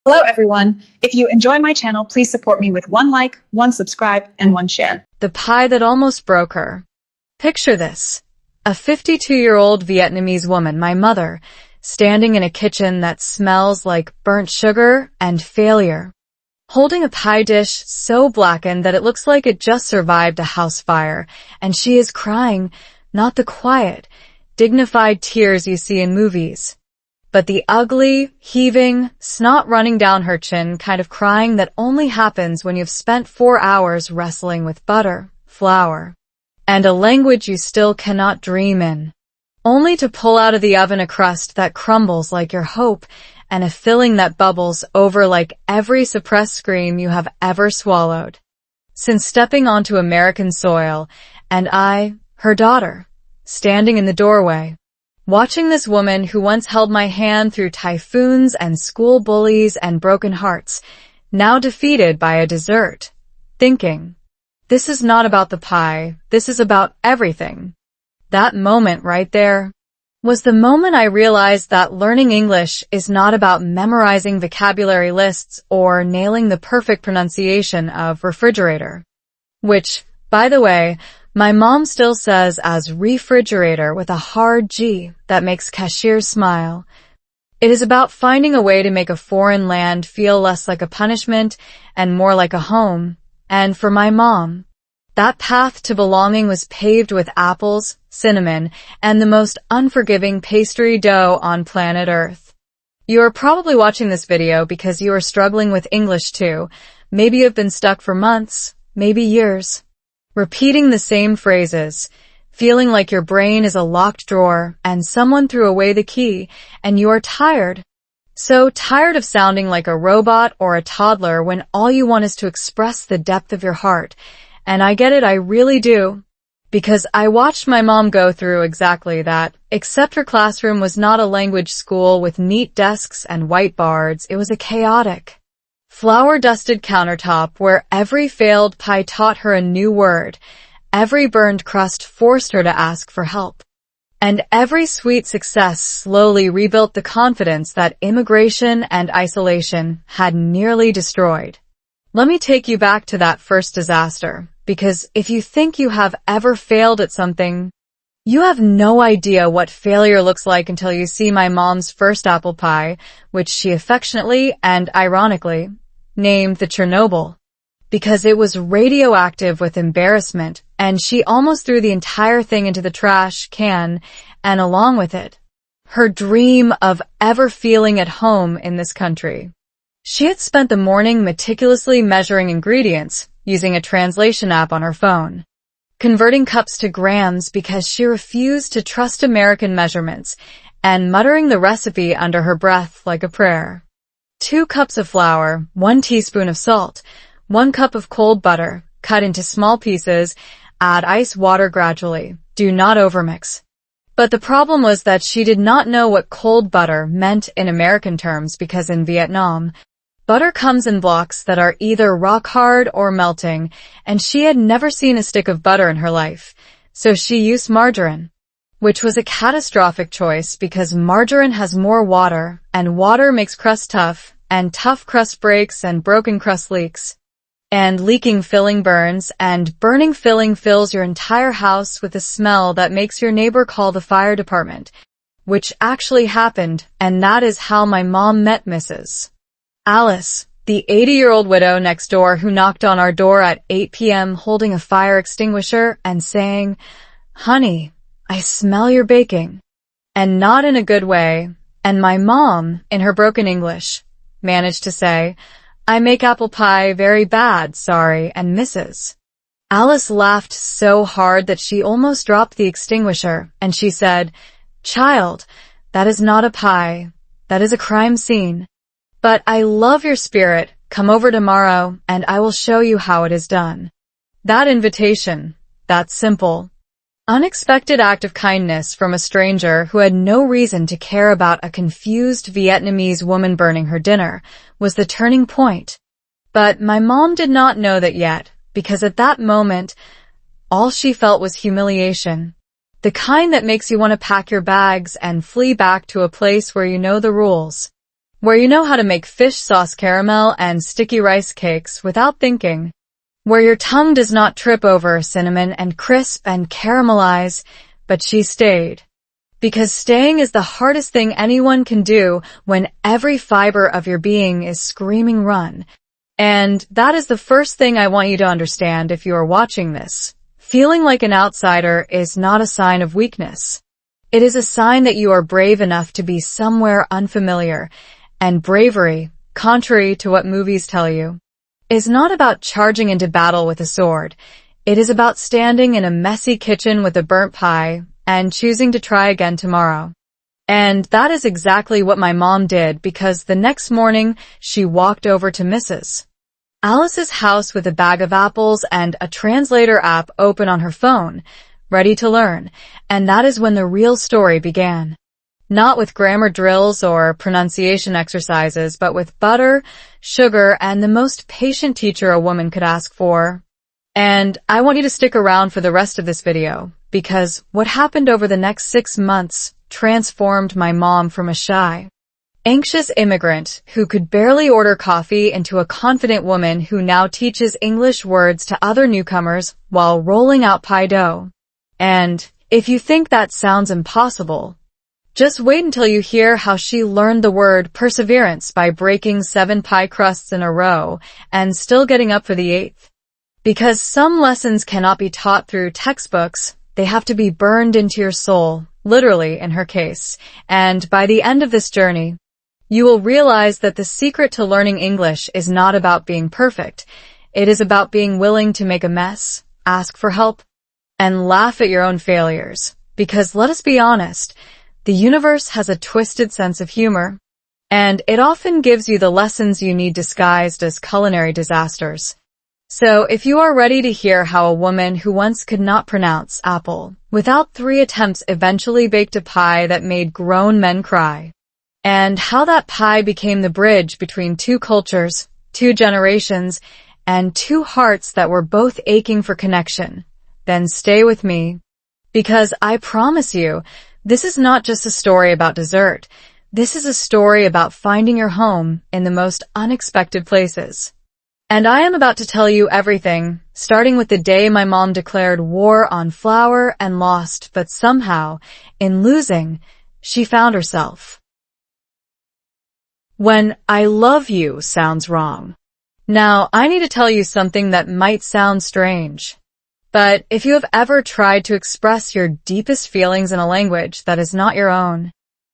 Hello, everyone. If you enjoy my channel, please support me with one like, one subscribe, and one share. The pie that almost broke her. Picture this. A 52-year-old Vietnamese woman, my mother, standing in a kitchen that smells like burnt sugar and failure, holding a pie dish so blackened that it looks like it just survived a house fire, and she is crying, not the quiet, dignified tears you see in movies, but the ugly, heaving, snot running down her chin kind of crying that only happens when you've spent 4 hours wrestling with butter, flour, and a language you still cannot dream in, only to pull out of the oven a crust that crumbles like your hope and a filling that bubbles over like every suppressed scream you have ever swallowed. Since stepping onto American soil, and I, her daughter, standing in the doorway, watching this woman who once held my hand through typhoons and school bullies and broken hearts, now defeated by a dessert, thinking, this is not about the pie, this is about everything. That moment right there was the moment I realized that learning English is not about memorizing vocabulary lists or nailing the perfect pronunciation of refrigerator, which, by the way, my mom still says as refrigerator with a hard G that makes cashiers smile. It is about finding a way to make a foreign land feel less like a punishment and more like a home. And for my mom, that path to belonging was paved with apples, cinnamon, and the most unforgiving pastry dough on planet Earth. You are probably watching this video because you are struggling with English too. Maybe you've been stuck for months, maybe years, repeating the same phrases, feeling like your brain is a locked drawer and someone threw away the key, and you are tired. So tired of sounding like a robot or a toddler when all you want is to express the depth of your heart. And I get it, I really do. Because I watched my mom go through exactly that, except her classroom was not a language school with neat desks and whiteboards. It was a chaotic, flour-dusted countertop where every failed pie taught her a new word, every burned crust forced her to ask for help, and every sweet success slowly rebuilt the confidence that immigration and isolation had nearly destroyed. Let me take you back to that first disaster, because if you think you have ever failed at something, you have no idea what failure looks like until you see my mom's first apple pie, which she affectionately and ironically named the Chernobyl, because it was radioactive with embarrassment, and she almost threw the entire thing into the trash can, and along with it, her dream of ever feeling at home in this country. She had spent the morning meticulously measuring ingredients, using a translation app on her phone, converting cups to grams because she refused to trust American measurements, and muttering the recipe under her breath like a prayer. 2 cups of flour, 1 teaspoon of salt, 1 cup of cold butter, cut into small pieces, add ice water gradually, do not overmix. But the problem was that she did not know what cold butter meant in American terms because in Vietnam, butter comes in blocks that are either rock hard or melting, and she had never seen a stick of butter in her life, so she used margarine, which was a catastrophic choice because margarine has more water, and water makes crust tough, and tough crust breaks and broken crust leaks. And leaking filling burns, and burning filling fills your entire house with a smell that makes your neighbor call the fire department, which actually happened, and that is how my mom met Mrs. Alice, the 80-year-old widow next door who knocked on our door at 8 p.m. holding a fire extinguisher and saying, "Honey, I smell your baking." And not in a good way. And my mom, in her broken English, managed to say, "I make apple pie very bad, sorry," and Mrs. Alice laughed so hard that she almost dropped the extinguisher, and she said, "Child, that is not a pie. That is a crime scene. But I love your spirit. Come over tomorrow, and I will show you how it is done." That invitation, that simple, unexpected act of kindness from a stranger who had no reason to care about a confused Vietnamese woman burning her dinner, was the turning point. But my mom did not know that yet, because at that moment, all she felt was humiliation. The kind that makes you want to pack your bags and flee back to a place where you know the rules, where you know how to make fish sauce caramel and sticky rice cakes without thinking, where your tongue does not trip over cinnamon and crisp and caramelize, but she stayed. Because staying is the hardest thing anyone can do when every fiber of your being is screaming run. And that is the first thing I want you to understand if you are watching this. Feeling like an outsider is not a sign of weakness. It is a sign that you are brave enough to be somewhere unfamiliar. And bravery, contrary to what movies tell you, is not about charging into battle with a sword. It is about standing in a messy kitchen with a burnt pie and choosing to try again tomorrow. And that is exactly what my mom did, because the next morning she walked over to Mrs. Alice's house with a bag of apples and a translator app open on her phone, ready to learn. And that is when the real story began. Not with grammar drills or pronunciation exercises, but with butter, sugar, and the most patient teacher a woman could ask for. And I want you to stick around for the rest of this video, because what happened over the next 6 months transformed my mom from a shy, anxious immigrant who could barely order coffee into a confident woman who now teaches English words to other newcomers while rolling out pie dough. And if you think that sounds impossible, just wait until you hear how she learned the word perseverance by breaking 7 pie crusts in a row and still getting up for the 8th. Because some lessons cannot be taught through textbooks, they have to be burned into your soul, literally in her case. And by the end of this journey, you will realize that the secret to learning English is not about being perfect. It is about being willing to make a mess, ask for help, and laugh at your own failures. Because let us be honest, the universe has a twisted sense of humor, and it often gives you the lessons you need disguised as culinary disasters. So if you are ready to hear how a woman who once could not pronounce apple without 3 attempts eventually baked a pie that made grown men cry, and how that pie became the bridge between 2 cultures, 2 generations, and 2 hearts that were both aching for connection, then stay with me. Because I promise you, this is not just a story about dessert. This is a story about finding your home in the most unexpected places. And I am about to tell you everything, starting with the day my mom declared war on flour and lost, but somehow, in losing, she found herself. When I love you sounds wrong. Now, I need to tell you something that might sound strange. But if you have ever tried to express your deepest feelings in a language that is not your own,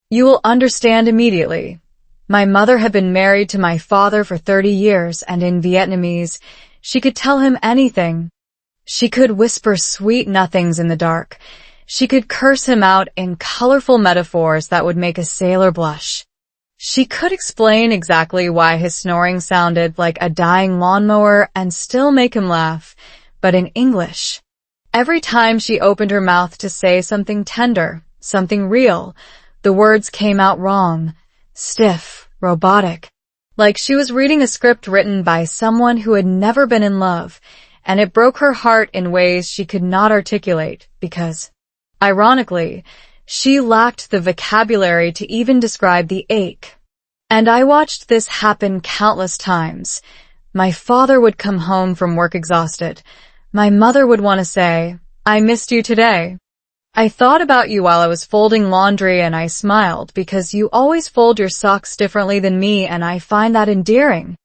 you will understand immediately. My mother had been married to my father for 30 years, and in Vietnamese, she could tell him anything. She could whisper sweet nothings in the dark. She could curse him out in colorful metaphors that would make a sailor blush. She could explain exactly why his snoring sounded like a dying lawnmower and still make him laugh. But in English, every time she opened her mouth to say something tender, something real, the words came out wrong, stiff, robotic, like she was reading a script written by someone who had never been in love, and it broke her heart in ways she could not articulate because, ironically, she lacked the vocabulary to even describe the ache. And I watched this happen countless times. My father would come home from work exhausted. My mother would want to say, "I missed you today. I thought about you while I was folding laundry," and I smiled because you always fold your socks differently than me, and I find that endearing.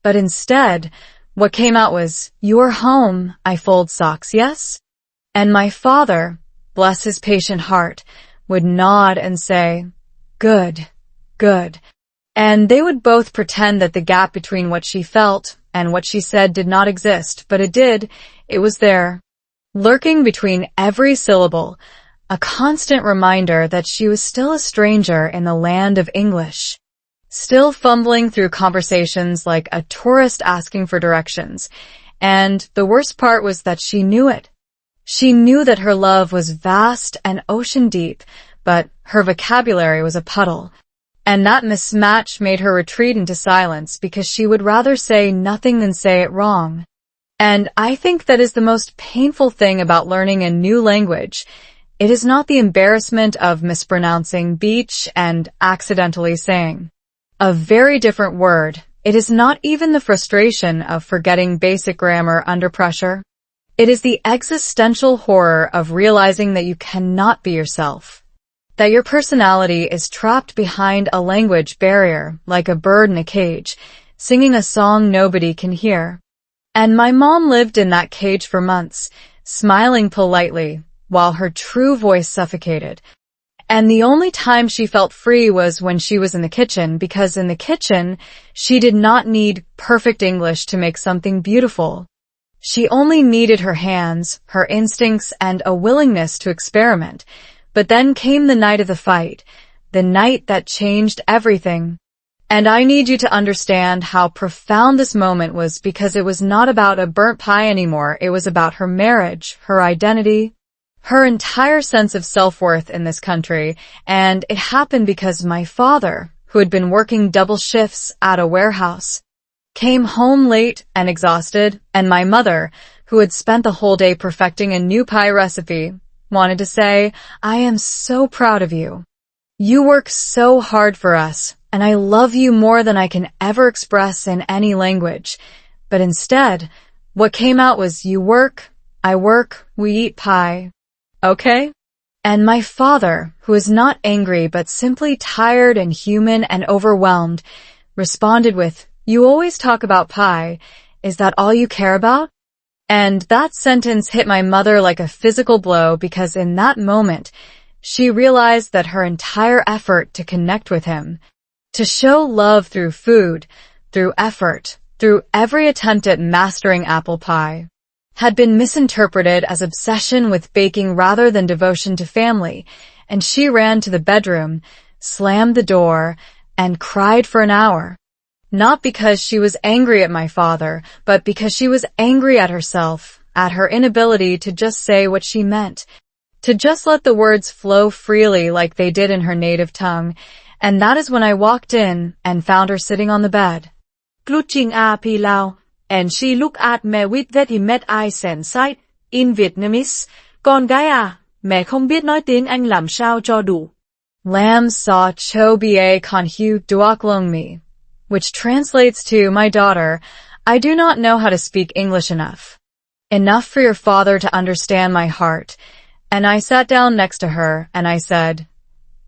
But instead, what came out was, "You're home, I fold socks, yes?" And my father, bless his patient heart, would nod and say, "Good, good." And they would both pretend that the gap between what she felt and what she said did not exist, but it did. It was there, lurking between every syllable, a constant reminder that she was still a stranger in the land of English, still fumbling through conversations like a tourist asking for directions. And the worst part was that she knew it. She knew that her love was vast and ocean deep, but her vocabulary was a puddle. And that mismatch made her retreat into silence because she would rather say nothing than say it wrong. And I think that is the most painful thing about learning a new language. It is not the embarrassment of mispronouncing beach and accidentally saying A very different word. It is not even the frustration of forgetting basic grammar under pressure. It is the existential horror of realizing that you cannot be yourself. That your personality is trapped behind a language barrier, like a bird in a cage, singing a song nobody can hear. And my mom lived in that cage for months, smiling politely, while her true voice suffocated. And the only time she felt free was when she was in the kitchen, because in the kitchen, she did not need perfect English to make something beautiful. She only needed her hands, her instincts, and a willingness to experiment. But then came the night of the fight, the night that changed everything. And I need you to understand how profound this moment was, because it was not about a burnt pie anymore. It was about her marriage, her identity, her entire sense of self-worth in this country. And it happened because my father, who had been working double shifts at a warehouse, came home late and exhausted, and my mother, who had spent the whole day perfecting a new pie recipe, wanted to say, "I am so proud of you. You work so hard for us, and I love you more than I can ever express in any language." But instead, what came out was, "You work, I work, we eat pie. Okay?" And my father, who is not angry but simply tired and human and overwhelmed, responded with, "You always talk about pie. Is that all you care about?" And that sentence hit my mother like a physical blow, because in that moment, she realized that her entire effort to connect with him, to show love through food, through effort, through every attempt at mastering apple pie, had been misinterpreted as obsession with baking rather than devotion to family. And she ran to the bedroom, slammed the door, and cried for an hour. Not because she was angry at my father, but because she was angry at herself, at her inability to just say what she meant, to just let the words flow freely like they did in her native tongue. And that is when I walked in and found her sitting on the bed. Clutching a pilau, and she looked at me with very mad eyes and said, in Vietnamese, "Con gái à, mẹ không biết nói tiếng Anh làm sao cho đủ." Lam sa cho ba con hu duoc long mi, which translates to, "My daughter, I do not know how to speak English enough. Enough for your father to understand my heart." And I sat down next to her and I said,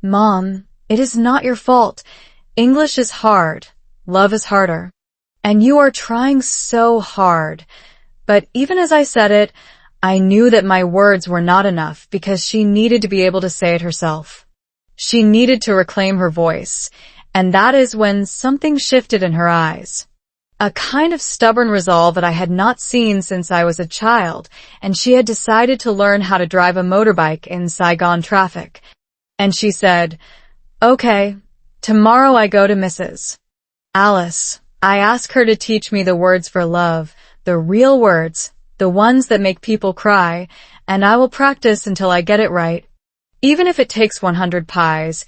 "Mom, it is not your fault. English is hard. Love is harder. And you are trying so hard." But even as I said it, I knew that my words were not enough, because she needed to be able to say it herself. She needed to reclaim her voice. And that is when something shifted in her eyes. A kind of stubborn resolve that I had not seen since I was a child, and she had decided to learn how to drive a motorbike in Saigon traffic. And she said, "Okay, tomorrow I go to Mrs. Alice. I ask her to teach me the words for love, the real words, the ones that make people cry, and I will practice until I get it right, even if it takes 100 pies."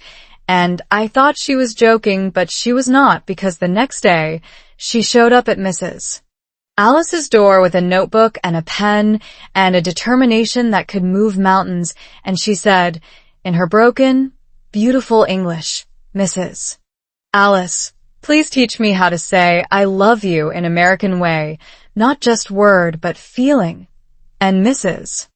And I thought she was joking, but she was not, because the next day, she showed up at Mrs. Alice's door with a notebook and a pen and a determination that could move mountains, and she said, in her broken, beautiful English, "Mrs. Alice, please teach me how to say I love you in American way, not just word, but feeling." And Mrs.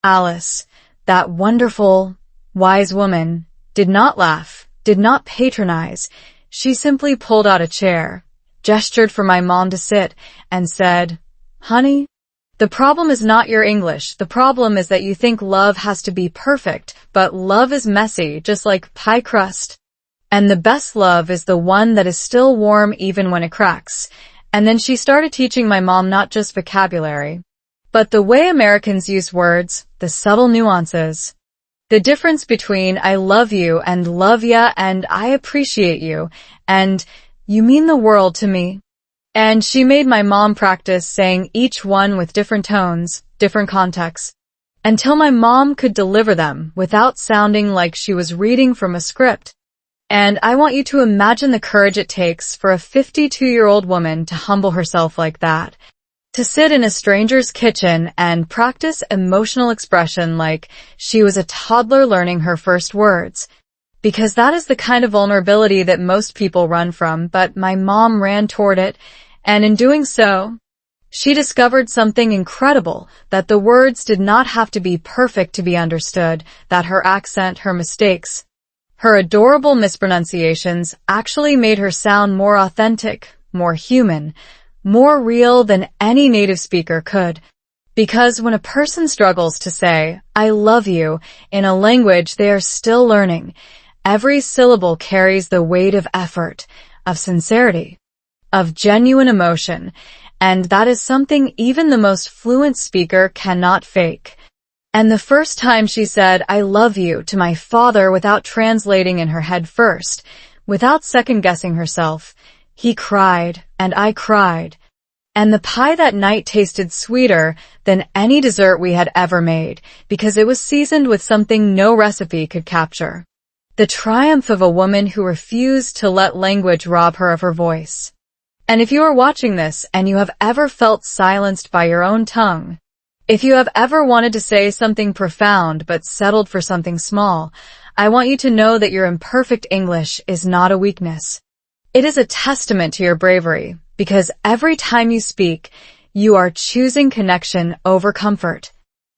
Alice, that wonderful, wise woman, did not laugh, did not patronize. She simply pulled out a chair, gestured for my mom to sit, and said, "Honey, the problem is not your English. The problem is that you think love has to be perfect, but love is messy, just like pie crust. And the best love is the one that is still warm even when it cracks." And then she started teaching my mom not just vocabulary, but the way Americans use words, the subtle nuances. The difference between "I love you" and "love ya" and "I appreciate you" and "you mean the world to me." And she made my mom practice saying each one with different tones, different contexts, until my mom could deliver them without sounding like she was reading from a script. And I want you to imagine the courage it takes for a 52-year-old woman to humble herself like that, to sit in a stranger's kitchen and practice emotional expression like she was a toddler learning her first words. because that is the kind of vulnerability that most people run from, but my mom ran toward it, and in doing so, she discovered something incredible, that the words did not have to be perfect to be understood, that her accent, her mistakes, her adorable mispronunciations actually made her sound more authentic, more human, more real than any native speaker could. Because when a person struggles to say, "I love you," in a language they are still learning, every syllable carries the weight of effort, of sincerity, of genuine emotion, and that is something even the most fluent speaker cannot fake. And the first time she said, "I love you," to my father without translating in her head first, without second-guessing herself, he cried, and I cried. And the pie that night tasted sweeter than any dessert we had ever made, because it was seasoned with something no recipe could capture. The triumph of a woman who refused to let language rob her of her voice. And if you are watching this and you have ever felt silenced by your own tongue, if you have ever wanted to say something profound but settled for something small, I want you to know that your imperfect English is not a weakness. It is a testament to your bravery, because every time you speak, you are choosing connection over comfort.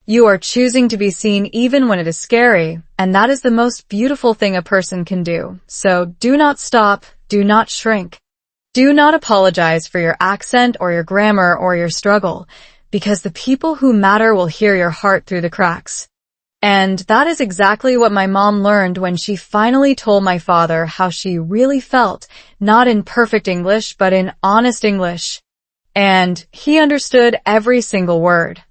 You are choosing to be seen even when it is scary, and that is the most beautiful thing a person can do. So do not stop, do not shrink. Do not apologize for your accent or your grammar or your struggle, because the people who matter will hear your heart through the cracks. And that is exactly what my mom learned when she finally told my father how she really felt, not in perfect English, but in honest English. And he understood every single word.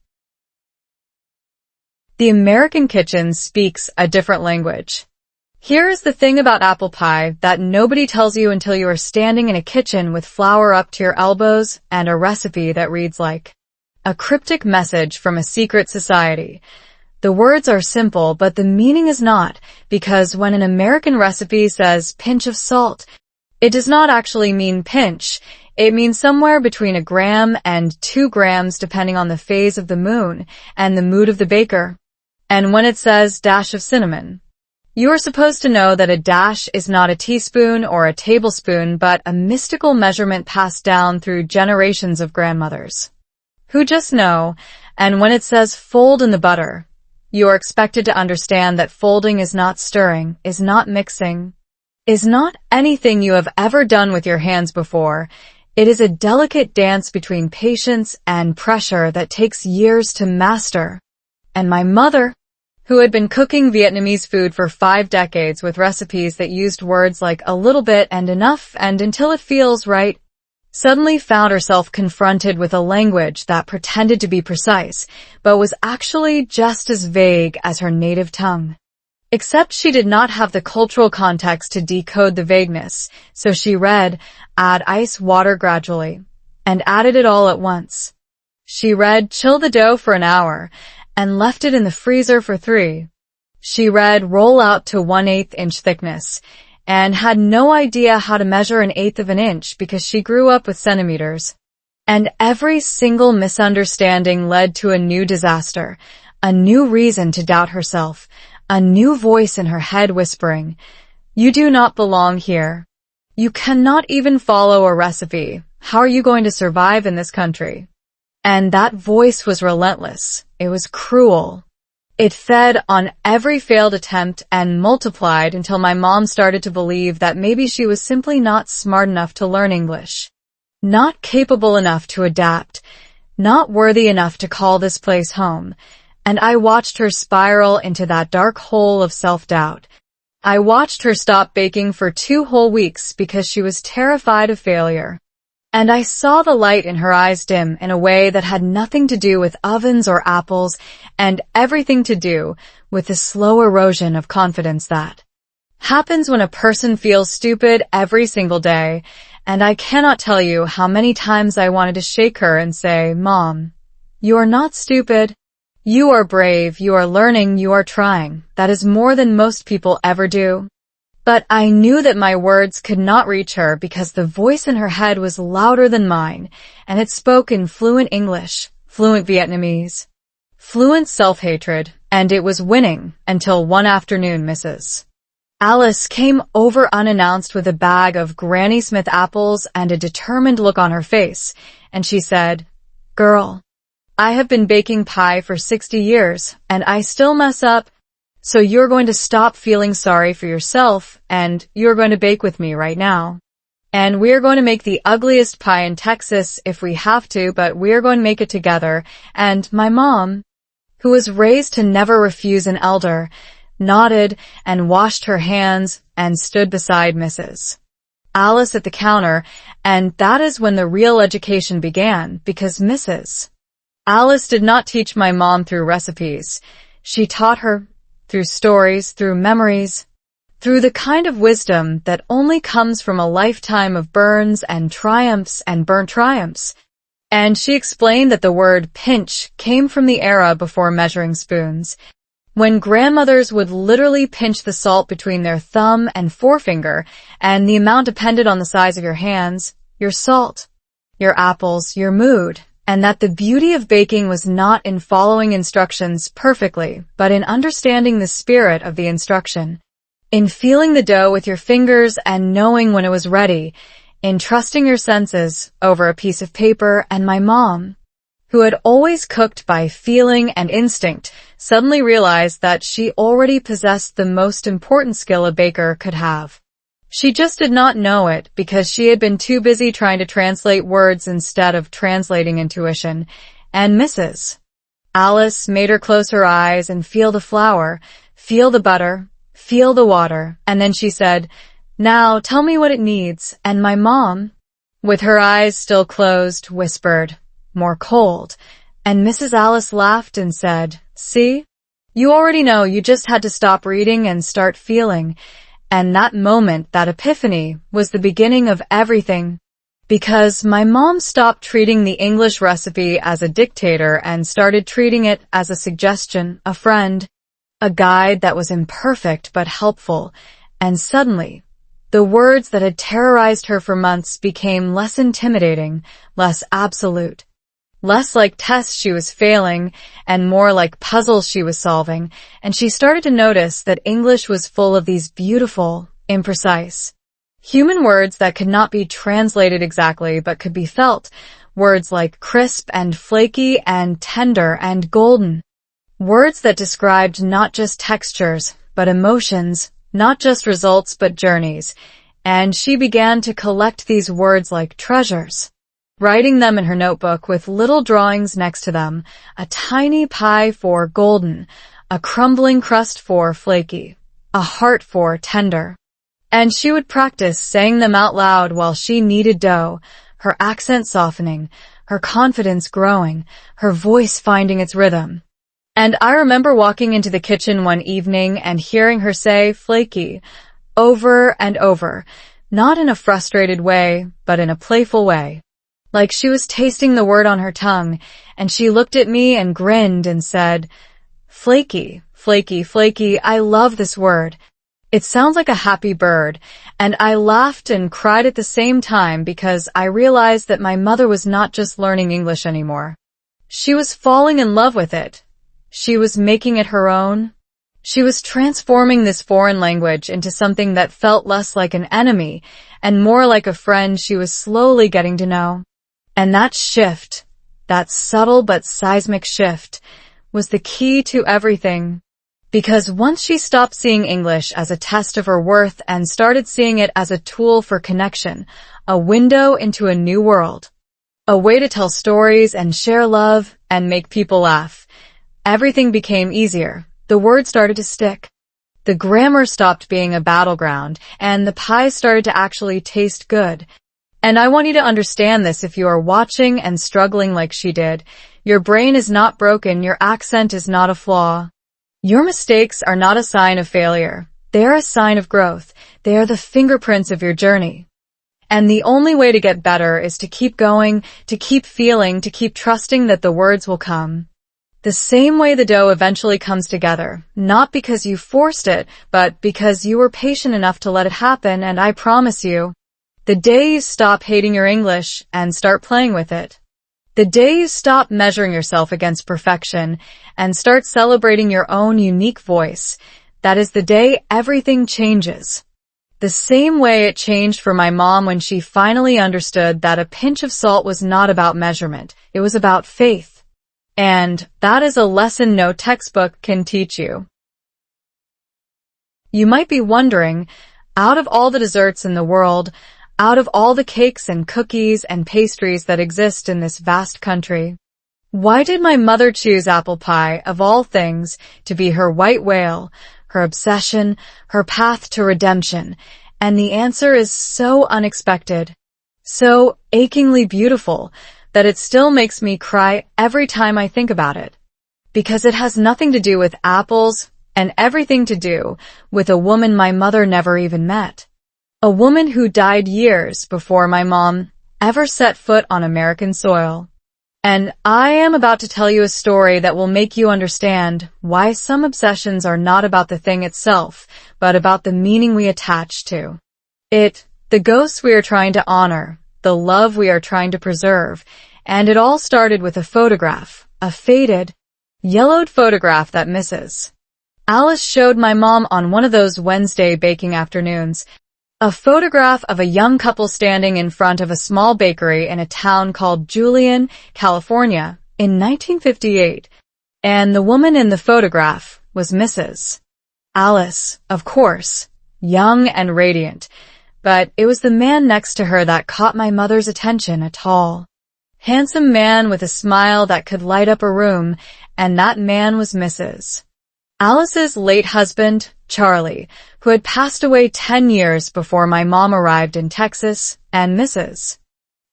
The American kitchen speaks a different language. Here is the thing about apple pie that nobody tells you until you are standing in a kitchen with flour up to your elbows and a recipe that reads like a cryptic message from a secret society. The words are simple, but the meaning is not, because when an American recipe says pinch of salt, it does not actually mean pinch. It means somewhere between a gram and 2 grams depending on the phase of the moon and the mood of the baker. And when it says dash of cinnamon, you are supposed to know that a dash is not a teaspoon or a tablespoon, but a mystical measurement passed down through generations of grandmothers who just know. And when it says fold in the butter, you are expected to understand that folding is not stirring, is not mixing, is not anything you have ever done with your hands before. It is a delicate dance between patience and pressure that takes years to master. And my mother, who had been cooking Vietnamese food for 5 decades with recipes that used words like a little bit and enough and until it feels right, suddenly found herself confronted with a language that pretended to be precise, but was actually just as vague as her native tongue. Except she did not have the cultural context to decode the vagueness, so she read, add ice water gradually, and added it all at once. She read, chill the dough for an hour, and left it in the freezer for 3. She read, roll out to 1/8 inch thickness, and had no idea how to measure 1/8 of an inch because she grew up with centimeters. And every single misunderstanding led to a new disaster, a new reason to doubt herself, a new voice in her head whispering, you do not belong here. You cannot even follow a recipe. How are you going to survive in this country? And that voice was relentless. It was cruel. It fed on every failed attempt and multiplied until my mom started to believe that maybe she was simply not smart enough to learn English, not capable enough to adapt, not worthy enough to call this place home. And I watched her spiral into that dark hole of self-doubt. I watched her stop baking for 2 whole weeks because she was terrified of failure. And I saw the light in her eyes dim in a way that had nothing to do with ovens or apples and everything to do with the slow erosion of confidence that happens when a person feels stupid every single day. And I cannot tell you how many times I wanted to shake her and say, Mom, you are not stupid. You are brave. You are learning. You are trying. That is more than most people ever do. But I knew that my words could not reach her because the voice in her head was louder than mine, and it spoke in fluent English, fluent Vietnamese, fluent self-hatred, and it was winning until one afternoon, Mrs. Alice came over unannounced with a bag of Granny Smith apples and a determined look on her face, and she said, "Girl, I have been baking pie for 60 years, and I still mess up, so you're going to stop feeling sorry for yourself, and you're going to bake with me right now. And we're going to make the ugliest pie in Texas if we have to, but we're going to make it together." And my mom, who was raised to never refuse an elder, nodded and washed her hands and stood beside Mrs. Alice at the counter, and that is when the real education began, because Mrs. Alice did not teach my mom through recipes. She taught her through stories, through memories, through the kind of wisdom that only comes from a lifetime of burns and triumphs and burnt triumphs. And she explained that the word pinch came from the era before measuring spoons, when grandmothers would literally pinch the salt between their thumb and forefinger, and the amount depended on the size of your hands, your salt, your apples, your mood, and that the beauty of baking was not in following instructions perfectly, but in understanding the spirit of the instruction, in feeling the dough with your fingers and knowing when it was ready, in trusting your senses over a piece of paper. And my mom, who had always cooked by feeling and instinct, suddenly realized that she already possessed the most important skill a baker could have. She just did not know it because she had been too busy trying to translate words instead of translating intuition. And Mrs. Alice made her close her eyes and feel the flour, feel the butter, feel the water, and then she said, "Now tell me what it needs." And my mom, with her eyes still closed, whispered, "More cold." And Mrs. Alice laughed and said, "See? You already know, you just had to stop reading and start feeling." And that moment, that epiphany, was the beginning of everything. Because my mom stopped treating the English recipe as a dictator and started treating it as a suggestion, a friend, a guide that was imperfect but helpful. And suddenly, the words that had terrorized her for months became less intimidating, less absolute. Less like tests she was failing, and more like puzzles she was solving, and she started to notice that English was full of these beautiful, imprecise, human words that could not be translated exactly but could be felt, words like crisp and flaky and tender and golden, words that described not just textures, but emotions, not just results but journeys, and she began to collect these words like treasures, writing them in her notebook with little drawings next to them, a tiny pie for golden, a crumbling crust for flaky, a heart for tender. And she would practice saying them out loud while she kneaded dough, her accent softening, her confidence growing, her voice finding its rhythm. And I remember walking into the kitchen one evening and hearing her say flaky over and over, not in a frustrated way, but in a playful way. Like she was tasting the word on her tongue, and she looked at me and grinned and said, "Flaky, flaky, flaky, I love this word. It sounds like a happy bird." And I laughed and cried at the same time because I realized that my mother was not just learning English anymore. She was falling in love with it. She was making it her own. She was transforming this foreign language into something that felt less like an enemy and more like a friend she was slowly getting to know. And that shift, that subtle but seismic shift, was the key to everything. Because once she stopped seeing English as a test of her worth and started seeing it as a tool for connection, a window into a new world, a way to tell stories and share love and make people laugh, everything became easier. The words started to stick. The grammar stopped being a battleground, and the pie started to actually taste good. And I want you to understand this if you are watching and struggling like she did. Your brain is not broken. Your accent is not a flaw. Your mistakes are not a sign of failure. They are a sign of growth. They are the fingerprints of your journey. And the only way to get better is to keep going, to keep feeling, to keep trusting that the words will come. The same way the dough eventually comes together, not because you forced it, but because you were patient enough to let it happen. And I promise you, the day you stop hating your English and start playing with it, the day you stop measuring yourself against perfection and start celebrating your own unique voice, That is the day everything changes. The same way it changed for my mom when she finally understood that a pinch of salt was not about measurement. It was about faith. And that is a lesson no textbook can teach you. You might be wondering, out of all the desserts in the world, out of all the cakes and cookies and pastries that exist in this vast country, why did my mother choose apple pie, of all things, to be her white whale, her obsession, her path to redemption? And the answer is so unexpected, so achingly beautiful, that it still makes me cry every time I think about it. Because it has nothing to do with apples and everything to do with a woman my mother never even met. A woman who died years before my mom ever set foot on American soil. And I am about to tell you a story that will make you understand why some obsessions are not about the thing itself, but about the meaning we attach to it, the ghosts we are trying to honor, the love we are trying to preserve. And it all started with a photograph, a faded, yellowed photograph that Mrs. Alice showed my mom on one of those Wednesday baking afternoons. A photograph of a young couple standing in front of a small bakery in a town called Julian, California, in 1958. And the woman in the photograph was Mrs. Alice, of course, young and radiant. But it was the man next to her that caught my mother's attention, a tall, handsome man with a smile that could light up a room, and that man was Mrs. Alice's late husband, Charlie, who had passed away 10 years before my mom arrived in Texas, and Mrs.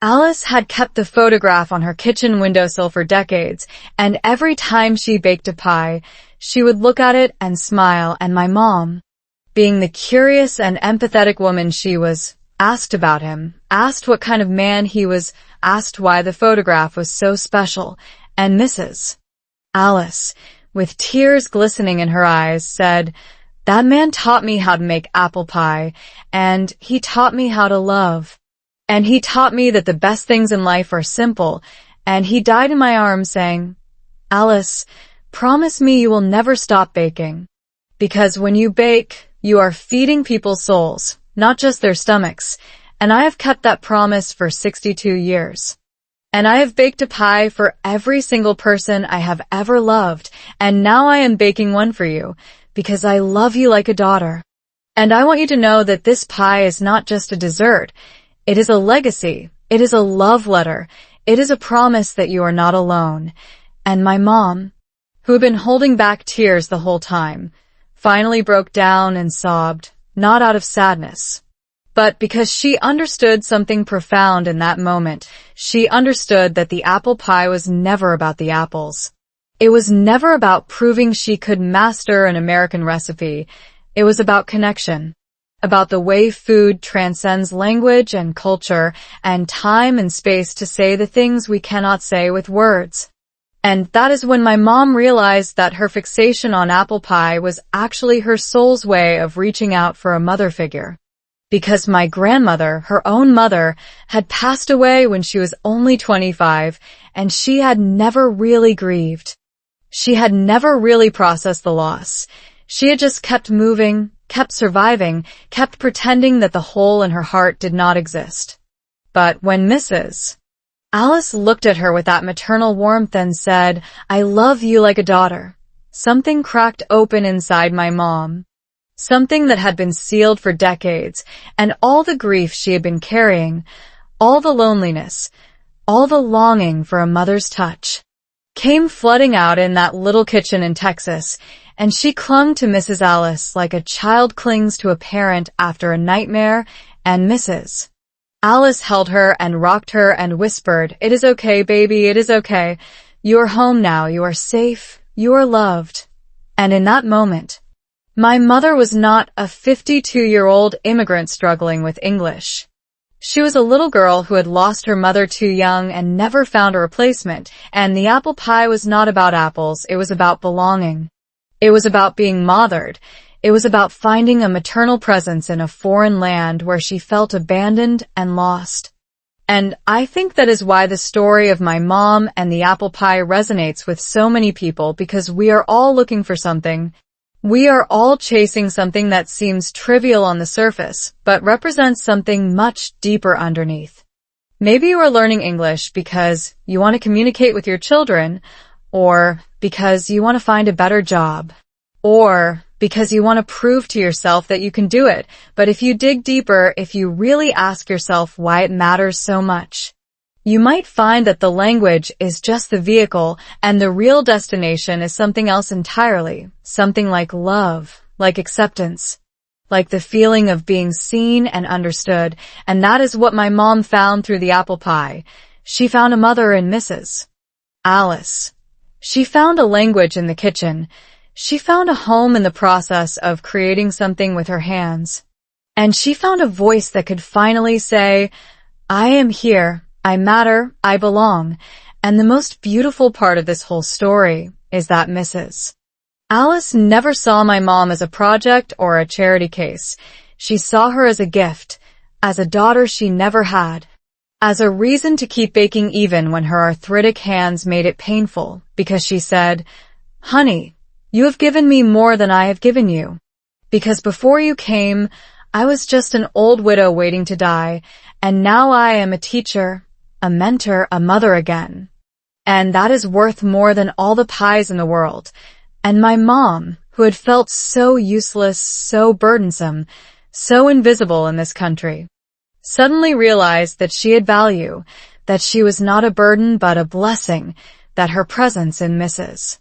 Alice had kept the photograph on her kitchen windowsill for decades, and every time she baked a pie, she would look at it and smile, and my mom, being the curious and empathetic woman she was, asked about him, asked what kind of man he was, asked why the photograph was so special, and Mrs. Alice, with tears glistening in her eyes, said, "That man taught me how to make apple pie, and he taught me how to love. And he taught me that the best things in life are simple, and he died in my arms saying, 'Alice, promise me you will never stop baking. Because when you bake, you are feeding people's souls, not just their stomachs.' And I have kept that promise for 62 years. And I have baked a pie for every single person I have ever loved, and now I am baking one for you, because I love you like a daughter. And I want you to know that this pie is not just a dessert. It is a legacy. It is a love letter. It is a promise that you are not alone." And my mom, who had been holding back tears the whole time, finally broke down and sobbed, not out of sadness, but because she understood something profound in that moment. She understood that the apple pie was never about the apples. It was never about proving she could master an American recipe. It was about connection, about the way food transcends language and culture and time and space to say the things we cannot say with words. And that is when my mom realized that her fixation on apple pie was actually her soul's way of reaching out for a mother figure. Because my grandmother, her own mother, had passed away when she was only 25, and she had never really grieved. She had never really processed the loss. She had just kept moving, kept surviving, kept pretending that the hole in her heart did not exist. But when Mrs. Alice looked at her with that maternal warmth and said, "I love you like a daughter," something cracked open inside my mom. Something that had been sealed for decades, and all the grief she had been carrying, all the loneliness, all the longing for a mother's touch, came flooding out in that little kitchen in Texas, and she clung to Mrs. Alice like a child clings to a parent after a nightmare, and Mrs. Alice held her and rocked her and whispered, "It is okay, baby, it is okay. You are home now, you are safe, you are loved." And in that moment, my mother was not a 52-year-old immigrant struggling with English. She was a little girl who had lost her mother too young and never found a replacement, and the apple pie was not about apples, it was about belonging. It was about being mothered. It was about finding a maternal presence in a foreign land where she felt abandoned and lost. And I think that is why the story of my mom and the apple pie resonates with so many people, because we are all looking for something. We are all chasing something that seems trivial on the surface, but represents something much deeper underneath. Maybe you are learning English because you want to communicate with your children, or because you want to find a better job, or because you want to prove to yourself that you can do it. But if you dig deeper, if you really ask yourself why it matters so much, you might find that the language is just the vehicle and the real destination is something else entirely, something like love, like acceptance, like the feeling of being seen and understood. And that is what my mom found through the apple pie. She found a mother in Mrs. Alice. She found a language in the kitchen. She found a home in the process of creating something with her hands. And she found a voice that could finally say, I am here. I matter, I belong. And the most beautiful part of this whole story is that Mrs. Alice never saw my mom as a project or a charity case. She saw her as a gift, as a daughter she never had, as a reason to keep baking even when her arthritic hands made it painful, because she said, Honey, you have given me more than I have given you. Because before you came, I was just an old widow waiting to die, and now I am a teacher, a mentor, a mother again. And that is worth more than all the pies in the world. And my mom, who had felt so useless, so burdensome, so invisible in this country, suddenly realized that she had value, that she was not a burden but a blessing, that her presence in Mrs.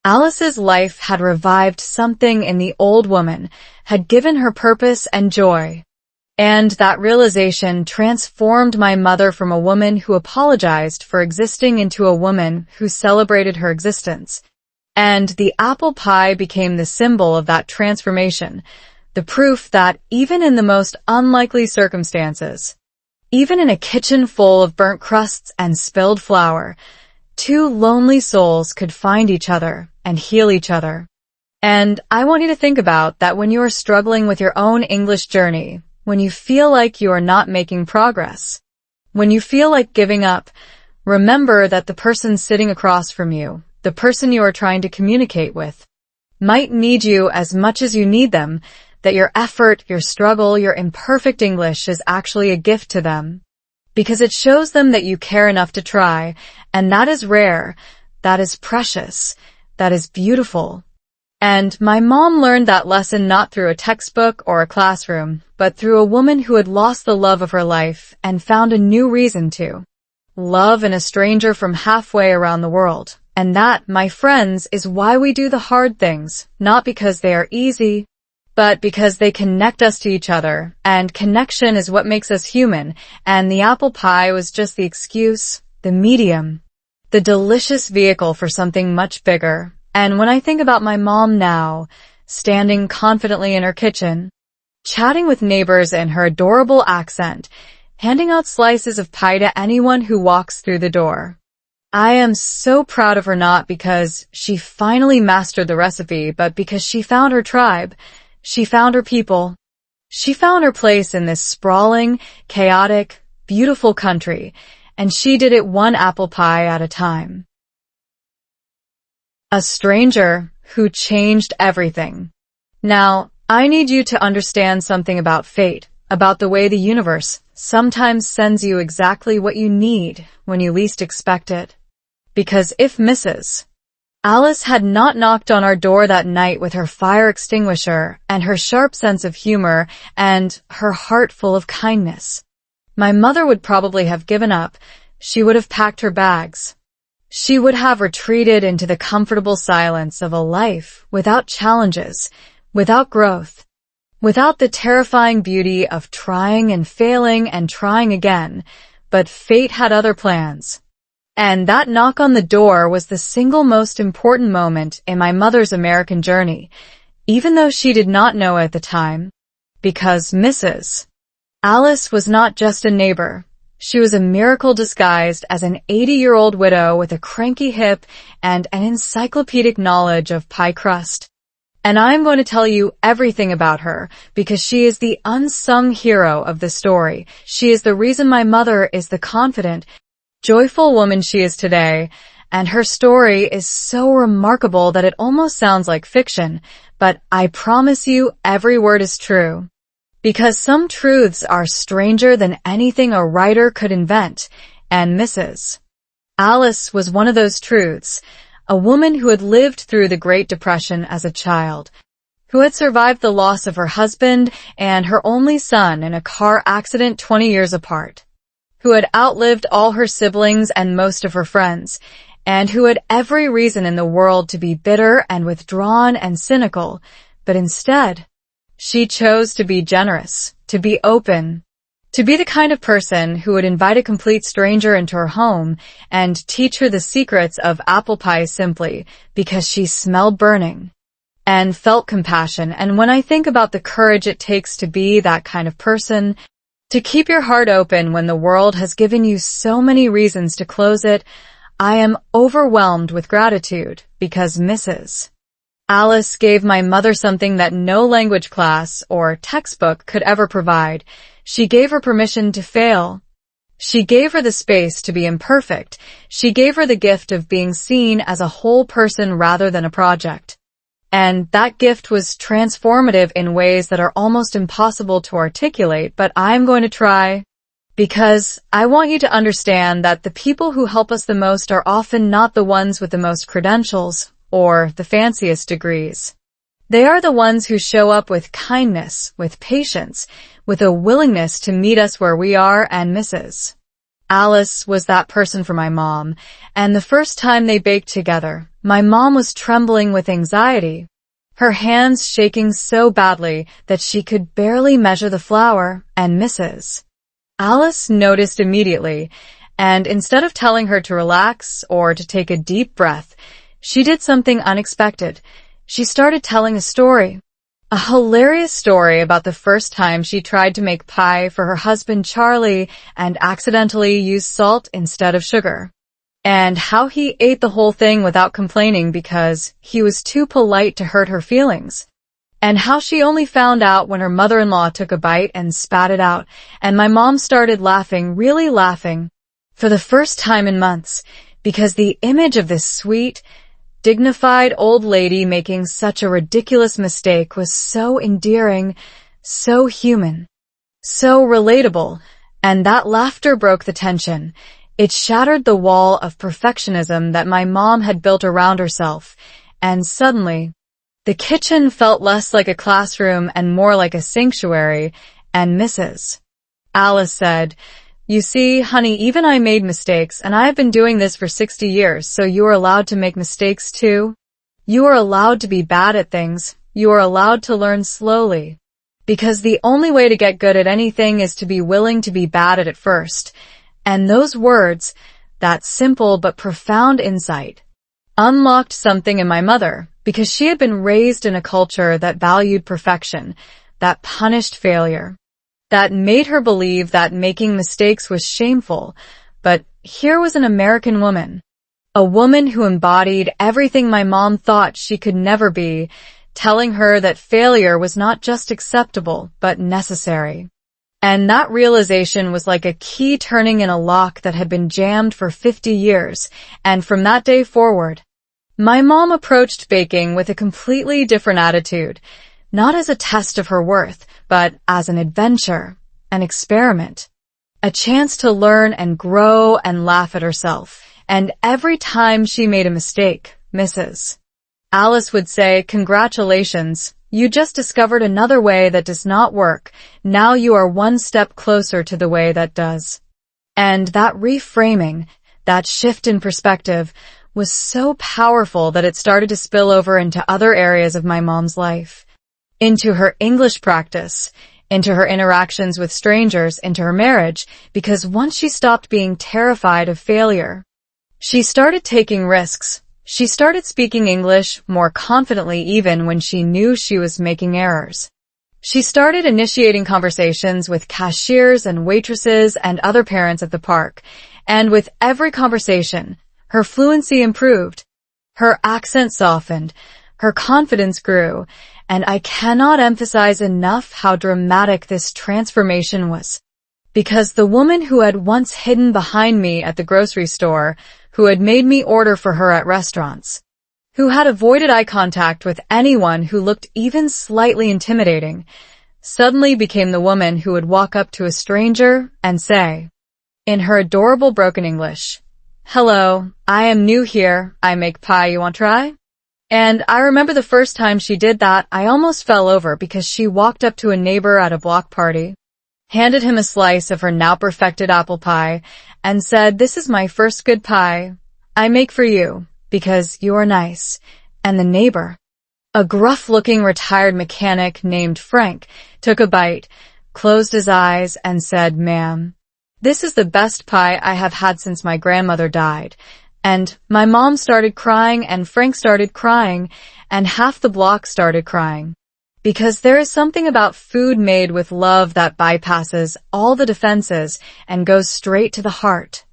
Alice's life had revived something in the old woman, had given her purpose and joy. And that realization transformed my mother from a woman who apologized for existing into a woman who celebrated her existence. And the apple pie became the symbol of that transformation, the proof that even in the most unlikely circumstances, even in a kitchen full of burnt crusts and spilled flour, two lonely souls could find each other and heal each other. And I want you to think about that when you are struggling with your own English journey, when you feel like you are not making progress, when you feel like giving up, remember that the person sitting across from you, the person you are trying to communicate with, might need you as much as you need them, that your effort, your struggle, your imperfect English is actually a gift to them, because it shows them that you care enough to try, and that is rare, that is precious, that is beautiful. And my mom learned that lesson not through a textbook or a classroom, but through a woman who had lost the love of her life and found a new reason to love in a stranger from halfway around the world. And that, my friends, is why we do the hard things, not because they are easy, but because they connect us to each other, and connection is what makes us human, and the apple pie was just the excuse, the medium, the delicious vehicle for something much bigger. And when I think about my mom now, standing confidently in her kitchen, chatting with neighbors in her adorable accent, handing out slices of pie to anyone who walks through the door, I am so proud of her, not because she finally mastered the recipe, but because she found her tribe, she found her people, she found her place in this sprawling, chaotic, beautiful country, and she did it one apple pie at a time. A stranger who changed everything. Now, I need you to understand something about fate, about the way the universe sometimes sends you exactly what you need when you least expect it. Because if Mrs. Alice had not knocked on our door that night with her fire extinguisher and her sharp sense of humor and her heart full of kindness, my mother would probably have given up. She would have packed her bags. She would have retreated into the comfortable silence of a life without challenges, without growth, without the terrifying beauty of trying and failing and trying again. But fate had other plans. And that knock on the door was the single most important moment in my mother's American journey, even though she did not know at the time, because Mrs. Alice was not just a neighbor. She was a miracle disguised as an 80-year-old widow with a cranky hip and an encyclopedic knowledge of pie crust. And I'm going to tell you everything about her, because she is the unsung hero of the story. She is the reason my mother is the confident, joyful woman she is today, and her story is so remarkable that it almost sounds like fiction, but I promise you every word is true. Because some truths are stranger than anything a writer could invent, and Mrs. Alice was one of those truths, a woman who had lived through the Great Depression as a child, who had survived the loss of her husband and her only son in a car accident 20 years apart, who had outlived all her siblings and most of her friends, and who had every reason in the world to be bitter and withdrawn and cynical, but instead, she chose to be generous, to be open, to be the kind of person who would invite a complete stranger into her home and teach her the secrets of apple pie simply because she smelled burning and felt compassion. And when I think about the courage it takes to be that kind of person, to keep your heart open when the world has given you so many reasons to close it, I am overwhelmed with gratitude because Mrs. Alice gave my mother something that no language class or textbook could ever provide. She gave her permission to fail. She gave her the space to be imperfect. She gave her the gift of being seen as a whole person rather than a project. And that gift was transformative in ways that are almost impossible to articulate, but I'm going to try. Because I want you to understand that the people who help us the most are often not the ones with the most credentials or the fanciest degrees. They are the ones who show up with kindness, with patience, with a willingness to meet us where we are, and Mrs. Alice was that person for my mom, and the first time they baked together, my mom was trembling with anxiety, her hands shaking so badly that she could barely measure the flour, and Mrs. Alice noticed immediately, and instead of telling her to relax or to take a deep breath, she did something unexpected. She started telling a story. A hilarious story about the first time she tried to make pie for her husband Charlie and accidentally used salt instead of sugar. And how he ate the whole thing without complaining because he was too polite to hurt her feelings. And how she only found out when her mother-in-law took a bite and spat it out, and my mom started laughing, really laughing, for the first time in months, because the image of this sweet, dignified old lady making such a ridiculous mistake was so endearing, so human, so relatable, and that laughter broke the tension. It shattered the wall of perfectionism that my mom had built around herself, and suddenly, the kitchen felt less like a classroom and more like a sanctuary, and Mrs. Alice said, "You see, honey, even I made mistakes, and I have been doing this for 60 years, so you are allowed to make mistakes too. You are allowed to be bad at things. You are allowed to learn slowly. Because the only way to get good at anything is to be willing to be bad at it first." And those words, that simple but profound insight, unlocked something in my mother, because she had been raised in a culture that valued perfection, that punished failure, that made her believe that making mistakes was shameful. But here was an American woman, a woman who embodied everything my mom thought she could never be, telling her that failure was not just acceptable, but necessary. And that realization was like a key turning in a lock that had been jammed for 50 years, and from that day forward, my mom approached baking with a completely different attitude, not as a test of her worth, but as an adventure, an experiment, a chance to learn and grow and laugh at herself. And every time she made a mistake, Mrs. Alice would say, "Congratulations, you just discovered another way that does not work. Now you are one step closer to the way that does." And that reframing, that shift in perspective, was so powerful that it started to spill over into other areas of my mom's life. Into her English practice, into her interactions with strangers, into her marriage, because once she stopped being terrified of failure, she started taking risks. She started speaking English more confidently even when she knew she was making errors. She started initiating conversations with cashiers and waitresses and other parents at the park, and with every conversation, her fluency improved, her accent softened, her confidence grew, and I cannot emphasize enough how dramatic this transformation was. Because the woman who had once hidden behind me at the grocery store, who had made me order for her at restaurants, who had avoided eye contact with anyone who looked even slightly intimidating, suddenly became the woman who would walk up to a stranger and say, in her adorable broken English, "Hello, I am new here. I make pie. You want to try?" And I remember the first time she did that, I almost fell over because she walked up to a neighbor at a block party, handed him a slice of her now perfected apple pie, and said, "This is my first good pie. I make for you because you are nice." And the neighbor, a gruff-looking retired mechanic named Frank, took a bite, closed his eyes, and said, "Ma'am, this is the best pie I have had since my grandmother died." And my mom started crying, and Frank started crying, and half the block started crying. Because there is something about food made with love that bypasses all the defenses and goes straight to the heart.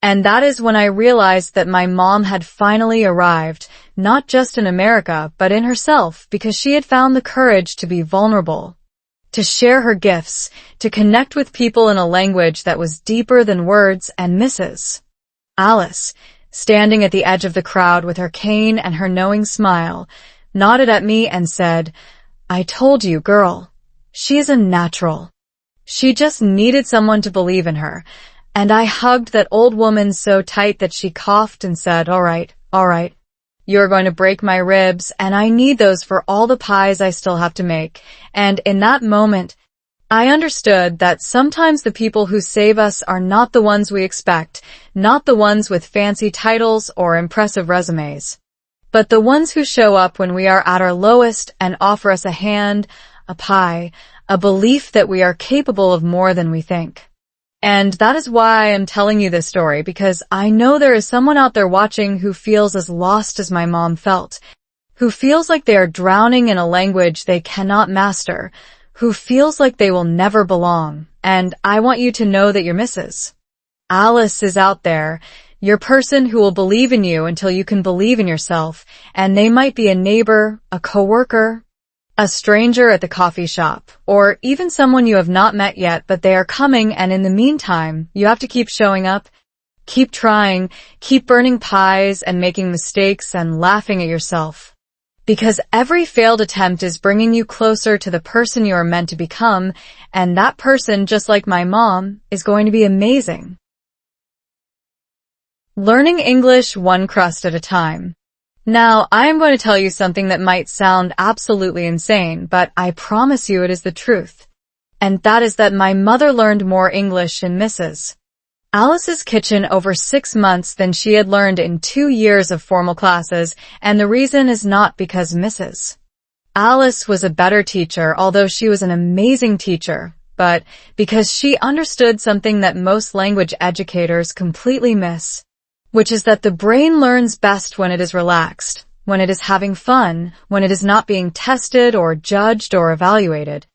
And that is when I realized that my mom had finally arrived, not just in America, but in herself, because she had found the courage to be vulnerable, to share her gifts, to connect with people in a language that was deeper than words. And Mrs. Alice, standing at the edge of the crowd with her cane and her knowing smile, nodded at me and said, "I told you, girl. She is a natural. She just needed someone to believe in her." And I hugged that old woman so tight that she coughed and said, all right. You're going to break my ribs, and I need those for all the pies I still have to make." And in that moment, I understood that sometimes the people who save us are not the ones we expect, not the ones with fancy titles or impressive resumes, but the ones who show up when we are at our lowest and offer us a hand, a pie, a belief that we are capable of more than we think. And that is why I am telling you this story, because I know there is someone out there watching who feels as lost as my mom felt, who feels like they are drowning in a language they cannot master, who feels like they will never belong. And I want you to know that your Mrs. Alice is out there, your person who will believe in you until you can believe in yourself. And they might be a neighbor, a coworker, a stranger at the coffee shop, or even someone you have not met yet, but they are coming. And in the meantime, you have to keep showing up, keep trying, keep burning pies and making mistakes and laughing at yourself. Because every failed attempt is bringing you closer to the person you are meant to become, and that person, just like my mom, is going to be amazing. Learning English one crust at a time. Now, I am going to tell you something that might sound absolutely insane, but I promise you it is the truth. And that is that my mother learned more English in Mrs. Alice's kitchen over 6 months than she had learned in 2 years of formal classes, and the reason is not because Mrs. Alice was a better teacher, although she was an amazing teacher, but because she understood something that most language educators completely miss, which is that the brain learns best when it is relaxed, when it is having fun, when it is not being tested or judged or evaluated.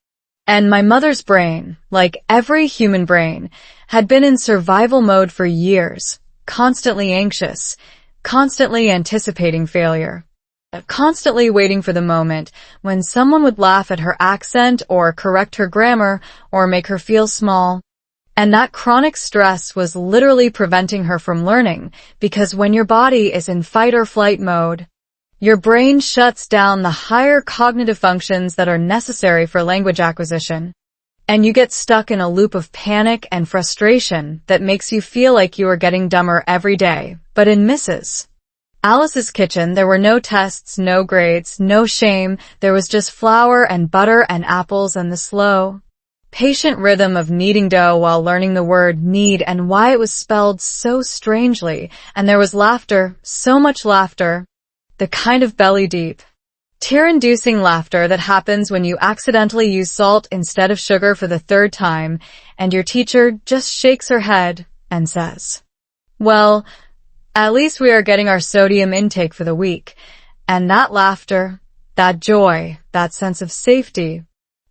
And my mother's brain, like every human brain, had been in survival mode for years, constantly anxious, constantly anticipating failure, constantly waiting for the moment when someone would laugh at her accent or correct her grammar or make her feel small. And that chronic stress was literally preventing her from learning, because when your body is in fight or flight mode, your brain shuts down the higher cognitive functions that are necessary for language acquisition, and you get stuck in a loop of panic and frustration that makes you feel like you are getting dumber every day. But in Mrs. Alice's kitchen, there were no tests, no grades, no shame. There was just flour and butter and apples and the slow, patient rhythm of kneading dough while learning the word need and why it was spelled so strangely. And there was laughter, so much laughter, the kind of belly-deep, tear-inducing laughter that happens when you accidentally use salt instead of sugar for the 3rd time, and your teacher just shakes her head and says, "Well, at least we are getting our sodium intake for the week." And that laughter, that joy, that sense of safety,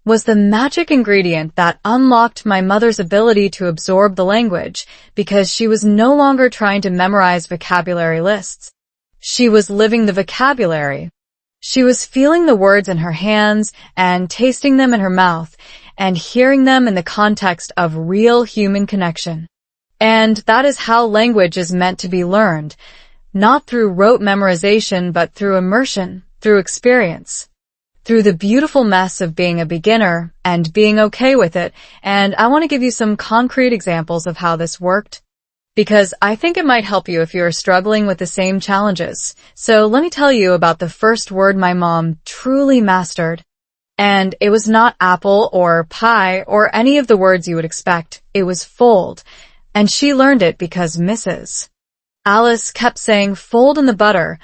was the magic ingredient that unlocked my mother's ability to absorb the language, because she was no longer trying to memorize vocabulary lists. She was living the vocabulary. She was feeling the words in her hands and tasting them in her mouth, and hearing them in the context of real human connection. And that is how language is meant to be learned, not through rote memorization, but through immersion, through experience, through the beautiful mess of being a beginner and being okay with it. And I want to give you some concrete examples of how this worked, because I think it might help you if you're struggling with the same challenges. So let me tell you about the first word my mom truly mastered. And it was not apple or pie or any of the words you would expect. It was fold. And she learned it because Mrs. Alice kept saying, fold in the butter,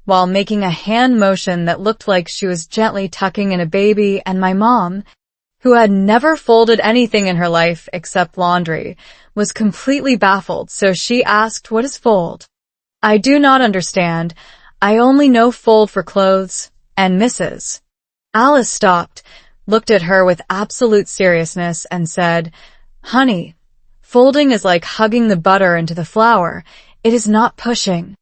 while making a hand motion that looked like she was gently tucking in a baby. And my mom, who had never folded anything in her life except laundry, was completely baffled. So she asked, what is fold? I do not understand. I only know fold for clothes. And Mrs. Alice stopped, looked at her with absolute seriousness, and said, honey, folding is like hugging the butter into the flour. It is not pushing.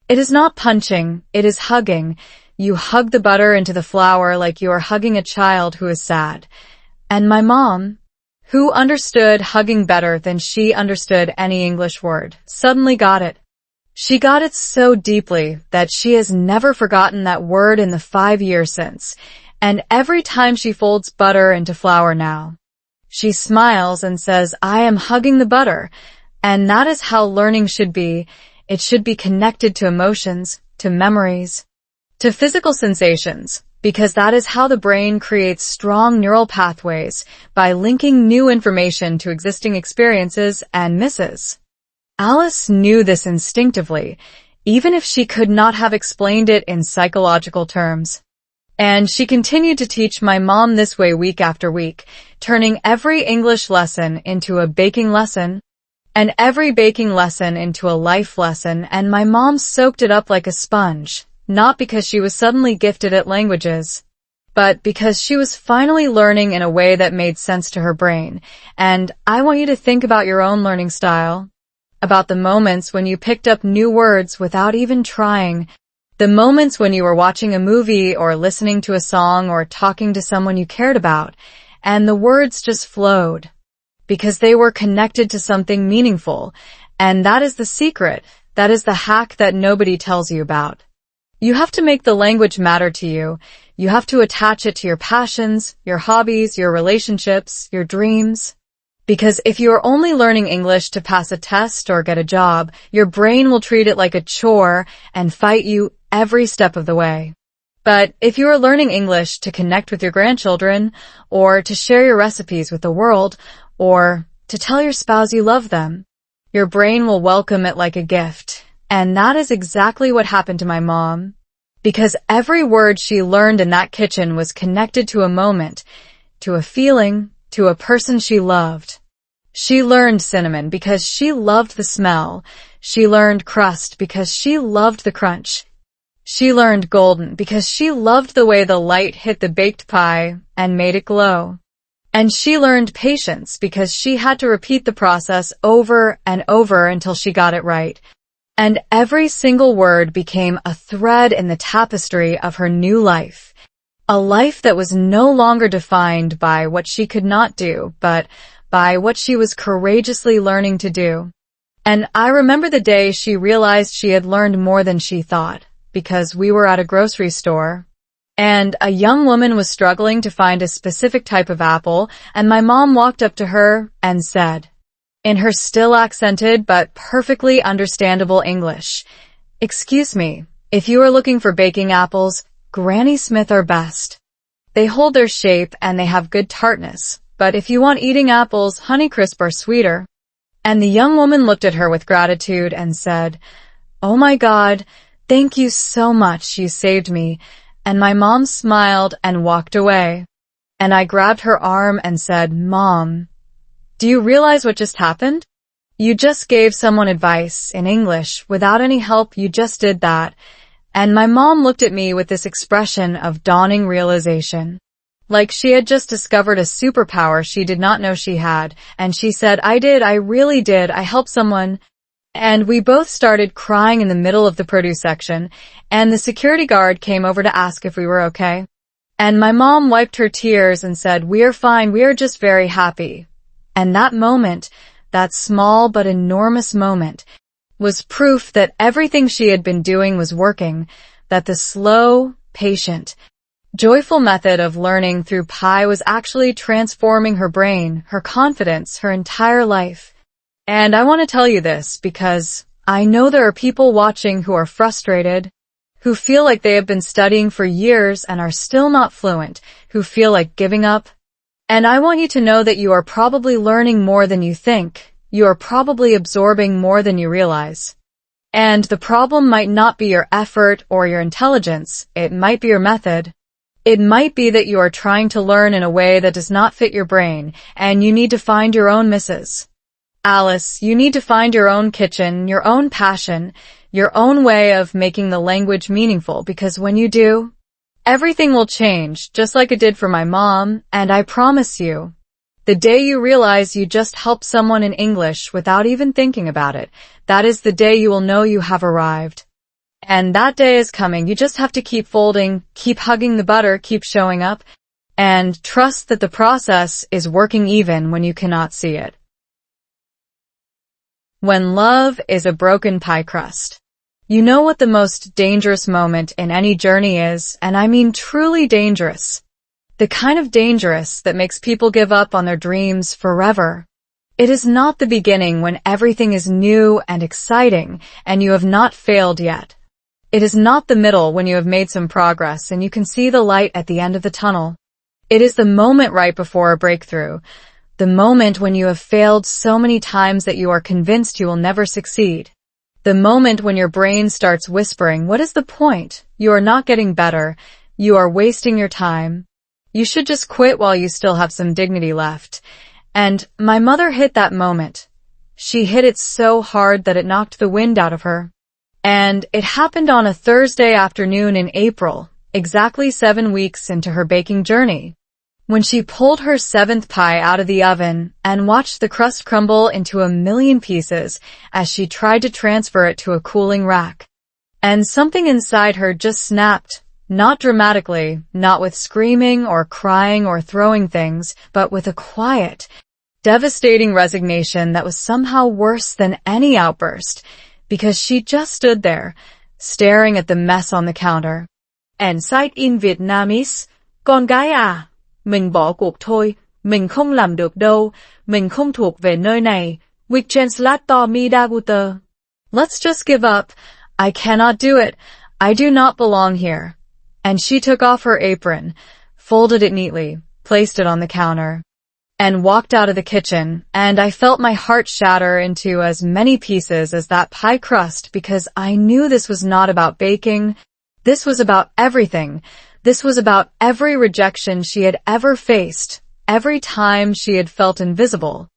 It is not punching. It is hugging. You hug the butter into the flour like you are hugging a child who is sad. And my mom, who understood hugging better than she understood any English word, suddenly got it. She got it so deeply that she has never forgotten that word in the 5 years since. And every time she folds butter into flour now, she smiles and says, I am hugging the butter. And that is how learning should be. It should be connected to emotions, to memories, to physical sensations, because that is how the brain creates strong neural pathways, by linking new information to existing experiences. And Mrs. Alice knew this instinctively, even if she could not have explained it in psychological terms. And she continued to teach my mom this way week after week, turning every English lesson into a baking lesson, and every baking lesson into a life lesson. And my mom soaked it up like a sponge, not because she was suddenly gifted at languages, but because she was finally learning in a way that made sense to her brain. And I want you to think about your own learning style, about the moments when you picked up new words without even trying, the moments when you were watching a movie or listening to a song or talking to someone you cared about, and the words just flowed, because they were connected to something meaningful. And that is the secret. That is the hack that nobody tells you about. You have to make the language matter to you. You have to attach it to your passions, your hobbies, your relationships, your dreams. Because if you are only learning English to pass a test or get a job, your brain will treat it like a chore and fight you every step of the way. But if you are learning English to connect with your grandchildren, or to share your recipes with the world, or to tell your spouse you love them, your brain will welcome it like a gift. And that is exactly what happened to my mom. Because every word she learned in that kitchen was connected to a moment, to a feeling, to a person she loved. She learned cinnamon because she loved the smell. She learned crust because she loved the crunch. She learned golden because she loved the way the light hit the baked pie and made it glow. And she learned patience because she had to repeat the process over and over until she got it right. And every single word became a thread in the tapestry of her new life. A life that was no longer defined by what she could not do, but by what she was courageously learning to do. And I remember the day she realized she had learned more than she thought, because we were at a grocery store, and a young woman was struggling to find a specific type of apple, and my mom walked up to her and said, in her still accented but perfectly understandable English, "Excuse me, if you are looking for baking apples, Granny Smith are best. They hold their shape and they have good tartness, but if you want eating apples, Honeycrisp are sweeter." And the young woman looked at her with gratitude and said, "Oh my God, thank you so much, you saved me." And my mom smiled and walked away. And I grabbed her arm and said, "Mom, do you realize what just happened? You just gave someone advice in English without any help. You just did that." And my mom looked at me with this expression of dawning realization, like she had just discovered a superpower she did not know she had. And she said, I really did. I helped someone." And we both started crying in the middle of the produce section, and the security guard came over to ask if we were okay. And my mom wiped her tears and said, "We are fine, we are just very happy." And that moment, that small but enormous moment, was proof that everything she had been doing was working, that the slow, patient, joyful method of learning through pie was actually transforming her brain, her confidence, her entire life. And I want to tell you this because I know there are people watching who are frustrated, who feel like they have been studying for years and are still not fluent, who feel like giving up. And I want you to know that you are probably learning more than you think. You are probably absorbing more than you realize. And the problem might not be your effort or your intelligence. It might be your method. It might be that you are trying to learn in a way that does not fit your brain, and you need to find your own misses. Alice, you need to find your own kitchen, your own passion, your own way of making the language meaningful, because when you do, everything will change, just like it did for my mom, and I promise you, the day you realize you just helped someone in English without even thinking about it, that is the day you will know you have arrived. And that day is coming. You just have to keep folding, keep hugging the butter, keep showing up, and trust that the process is working even when you cannot see it. When love is a broken pie crust. You know what the most dangerous moment in any journey is, and I mean truly dangerous. The kind of dangerous that makes people give up on their dreams forever. It is not the beginning when everything is new and exciting and you have not failed yet. It is not the middle when you have made some progress and you can see the light at the end of the tunnel. It is the moment right before a breakthrough. The moment when you have failed so many times that you are convinced you will never succeed. The moment when your brain starts whispering, "What is the point? You are not getting better. You are wasting your time. You should just quit while you still have some dignity left." And my mother hit that moment. She hit it so hard that it knocked the wind out of her. And it happened on a Thursday afternoon in April, exactly 7 weeks into her baking journey, when she pulled her 7th pie out of the oven and watched the crust crumble into a million pieces as she tried to transfer it to a cooling rack. And something inside her just snapped, not dramatically, not with screaming or crying or throwing things, but with a quiet, devastating resignation that was somehow worse than any outburst, because she just stood there, staring at the mess on the counter. And said in Vietnamese, "Con gái à, mình bỏ cuộc thôi, mình không làm được đâu, mình không thuộc về nơi này, with translator mi da guter." Let's just give up. I cannot do it. I do not belong here. And she took off her apron, folded it neatly, placed it on the counter, and walked out of the kitchen, and I felt my heart shatter into as many pieces as that pie crust because I knew this was not about baking. This was about everything. This was about every rejection she had ever faced, every time she had felt invisible,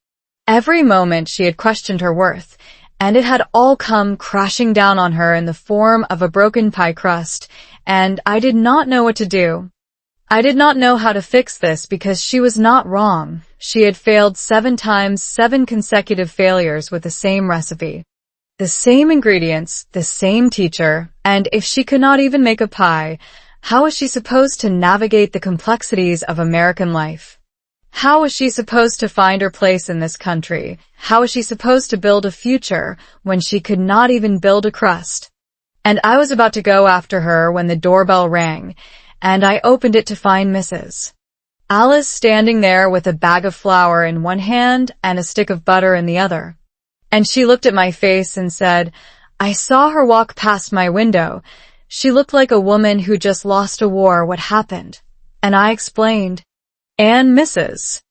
every moment she had questioned her worth, and it had all come crashing down on her in the form of a broken pie crust, and I did not know what to do. I did not know how to fix this because she was not wrong. She had failed 7 times, 7 consecutive failures with the same recipe, the same ingredients, the same teacher, and if she could not even make a pie, how was she supposed to navigate the complexities of American life? How was she supposed to find her place in this country? How was she supposed to build a future when she could not even build a crust? And I was about to go after her when the doorbell rang, and I opened it to find Mrs. Alice standing there with a bag of flour in one hand and a stick of butter in the other. And she looked at my face and said, I saw her walk past my window. She looked like a woman who just lost a war. What happened? And I explained. And Mrs.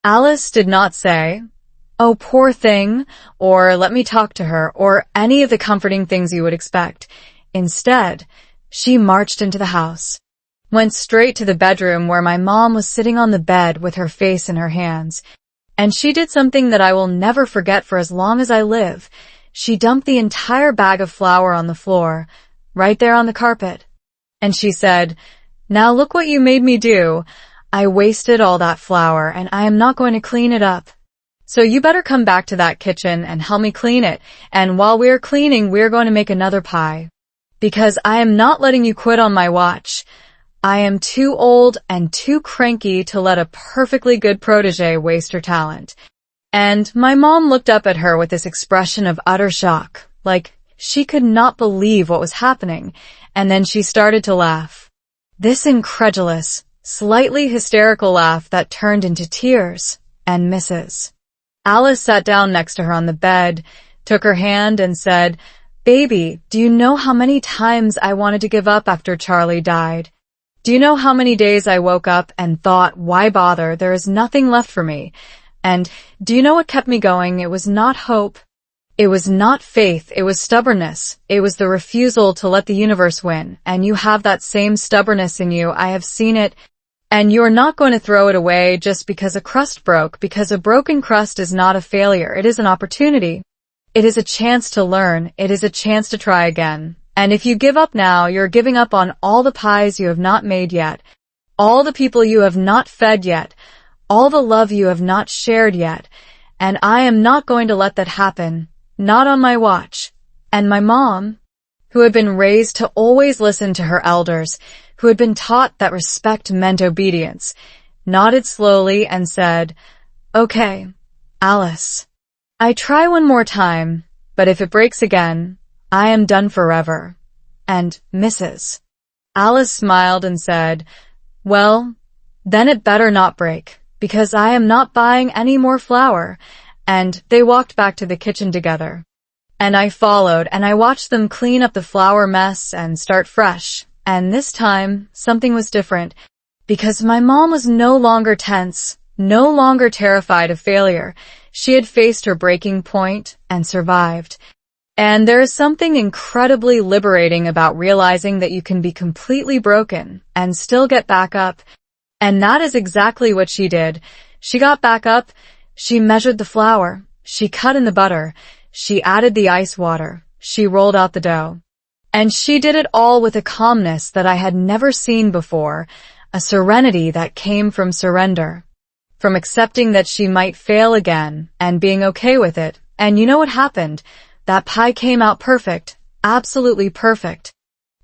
Alice did not say, oh, poor thing, or let me talk to her, or any of the comforting things you would expect. Instead, she marched into the house, went straight to the bedroom where my mom was sitting on the bed with her face in her hands, and she did something that I will never forget for as long as I live. She dumped the entire bag of flour on the floor, right there on the carpet. And she said, now look what you made me do. I wasted all that flour, and I am not going to clean it up. So you better come back to that kitchen and help me clean it, and while we're cleaning, we're going to make another pie. Because I am not letting you quit on my watch. I am too old and too cranky to let a perfectly good protege waste her talent. And my mom looked up at her with this expression of utter shock, like she could not believe what was happening, and then she started to laugh. This incredulous, slightly hysterical laugh that turned into tears, and Mrs. Alice sat down next to her on the bed, took her hand and said, "Baby, do you know how many times I wanted to give up after Charlie died? Do you know how many days I woke up and thought, why bother, there is nothing left for me? And do you know what kept me going? It was not hope. It was not faith. It was stubbornness. It was the refusal to let the universe win. And you have that same stubbornness in you. I have seen it. And you're not going to throw it away just because a crust broke, because a broken crust is not a failure. It is an opportunity. It is a chance to learn. It is a chance to try again. And if you give up now, you're giving up on all the pies you have not made yet, all the people you have not fed yet, all the love you have not shared yet. And I am not going to let that happen. Not on my watch." And my mom, who had been raised to always listen to her elders, who had been taught that respect meant obedience, nodded slowly and said, "Okay, Alice, I try one more time, but if it breaks again, I am done forever." And Mrs. Alice smiled and said, "Well, then it better not break, because I am not buying any more flour." And they walked back to the kitchen together. And I followed, and I watched them clean up the flour mess and start fresh. And this time, something was different, because my mom was no longer tense, no longer terrified of failure. She had faced her breaking point and survived. And there is something incredibly liberating about realizing that you can be completely broken and still get back up. And that is exactly what she did. She got back up, she measured the flour, she cut in the butter, she added the ice water, she rolled out the dough. And she did it all with a calmness that I had never seen before, a serenity that came from surrender, from accepting that she might fail again and being okay with it. And you know what happened? That pie came out perfect, absolutely perfect,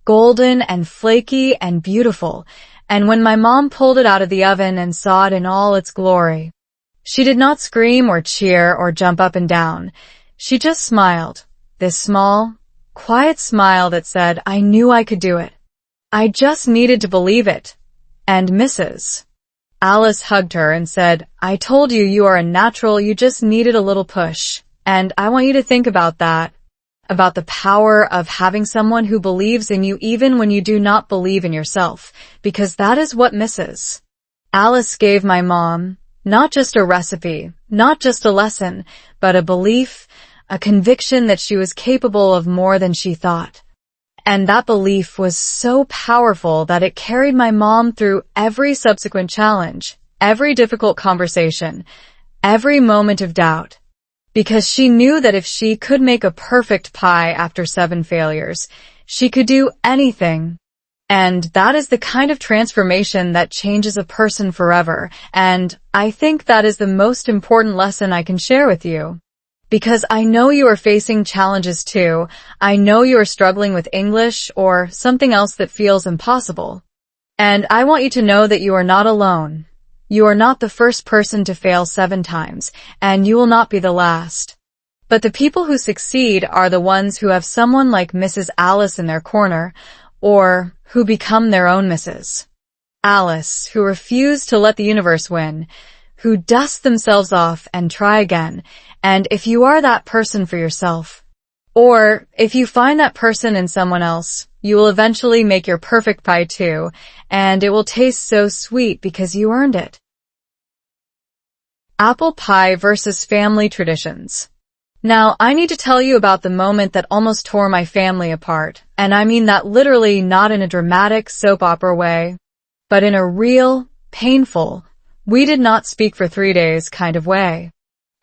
golden and flaky and beautiful. And when my mom pulled it out of the oven and saw it in all its glory, she did not scream or cheer or jump up and down. She just smiled, this small, quiet smile that said, "I knew I could do it. I just needed to believe it." And Mrs. Alice hugged her and said, "I told you you are a natural, you just needed a little push." And I want you to think about that, about the power of having someone who believes in you even when you do not believe in yourself, because that is what Mrs. Alice gave my mom, not just a recipe, not just a lesson, but a belief, a conviction that she was capable of more than she thought. And that belief was so powerful that it carried my mom through every subsequent challenge, every difficult conversation, every moment of doubt. Because she knew that if she could make a perfect pie after 7 failures, she could do anything. And that is the kind of transformation that changes a person forever. And I think that is the most important lesson I can share with you. Because I know you are facing challenges too. I know you are struggling with English or something else that feels impossible. And I want you to know that you are not alone. You are not the first person to fail 7 times, and you will not be the last. But the people who succeed are the ones who have someone like Mrs. Alice in their corner, or who become their own Mrs. Alice, who refuse to let the universe win, who dust themselves off and try again. And if you are that person for yourself, or if you find that person in someone else, you will eventually make your perfect pie too, and it will taste so sweet because you earned it. Apple pie versus family traditions. Now, I need to tell you about the moment that almost tore my family apart, and I mean that literally not in a dramatic soap opera way, but in a real, painful, we did not speak for 3 days kind of way.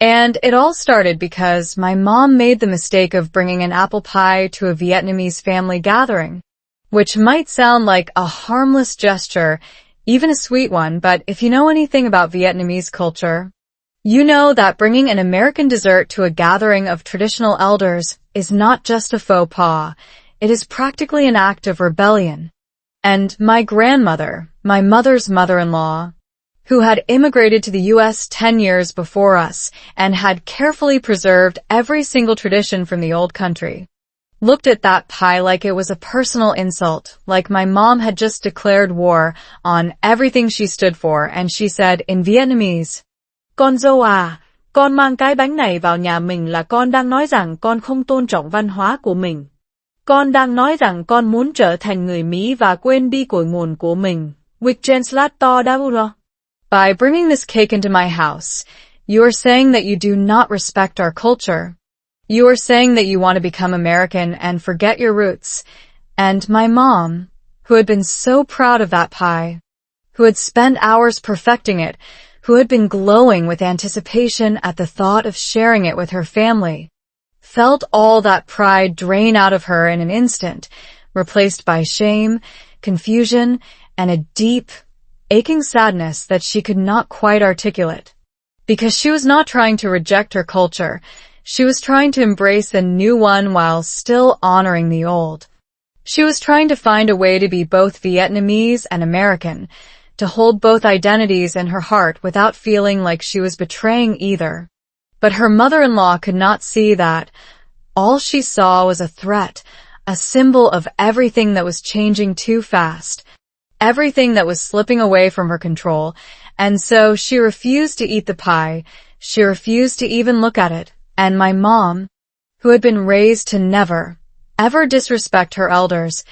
And it all started because my mom made the mistake of bringing an apple pie to a Vietnamese family gathering, which might sound like a harmless gesture, even a sweet one, but if you know anything about Vietnamese culture, you know that bringing an American dessert to a gathering of traditional elders is not just a faux pas, it is practically an act of rebellion. And my grandmother, my mother's mother-in-law, who had immigrated to the U.S. 10 years before us and had carefully preserved every single tradition from the old country, looked at that pie like it was a personal insult, like my mom had just declared war on everything she stood for, and she said in Vietnamese, Con dâu à, con mang cái bánh này vào nhà mình là con đang nói rằng con không tôn trọng văn hóa của mình. Con đang nói rằng con muốn trở thành người Mỹ và quên đi cội nguồn của mình. Which translator đâu? By bringing this cake into my house, you are saying that you do not respect our culture. You are saying that you want to become American and forget your roots. And my mom, who had been so proud of that pie, who had spent hours perfecting it, who had been glowing with anticipation at the thought of sharing it with her family, felt all that pride drain out of her in an instant, replaced by shame, confusion, and a deep, aching sadness that she could not quite articulate. Because she was not trying to reject her culture, she was trying to embrace a new one while still honoring the old. She was trying to find a way to be both Vietnamese and American, to hold both identities in her heart without feeling like she was betraying either. But her mother-in-law could not see that. All she saw was a threat, a symbol of everything that was changing too fast, everything that was slipping away from her control, and so she refused to eat the pie. She refused to even look at it, and my mom, who had been raised to never, ever disrespect her elders,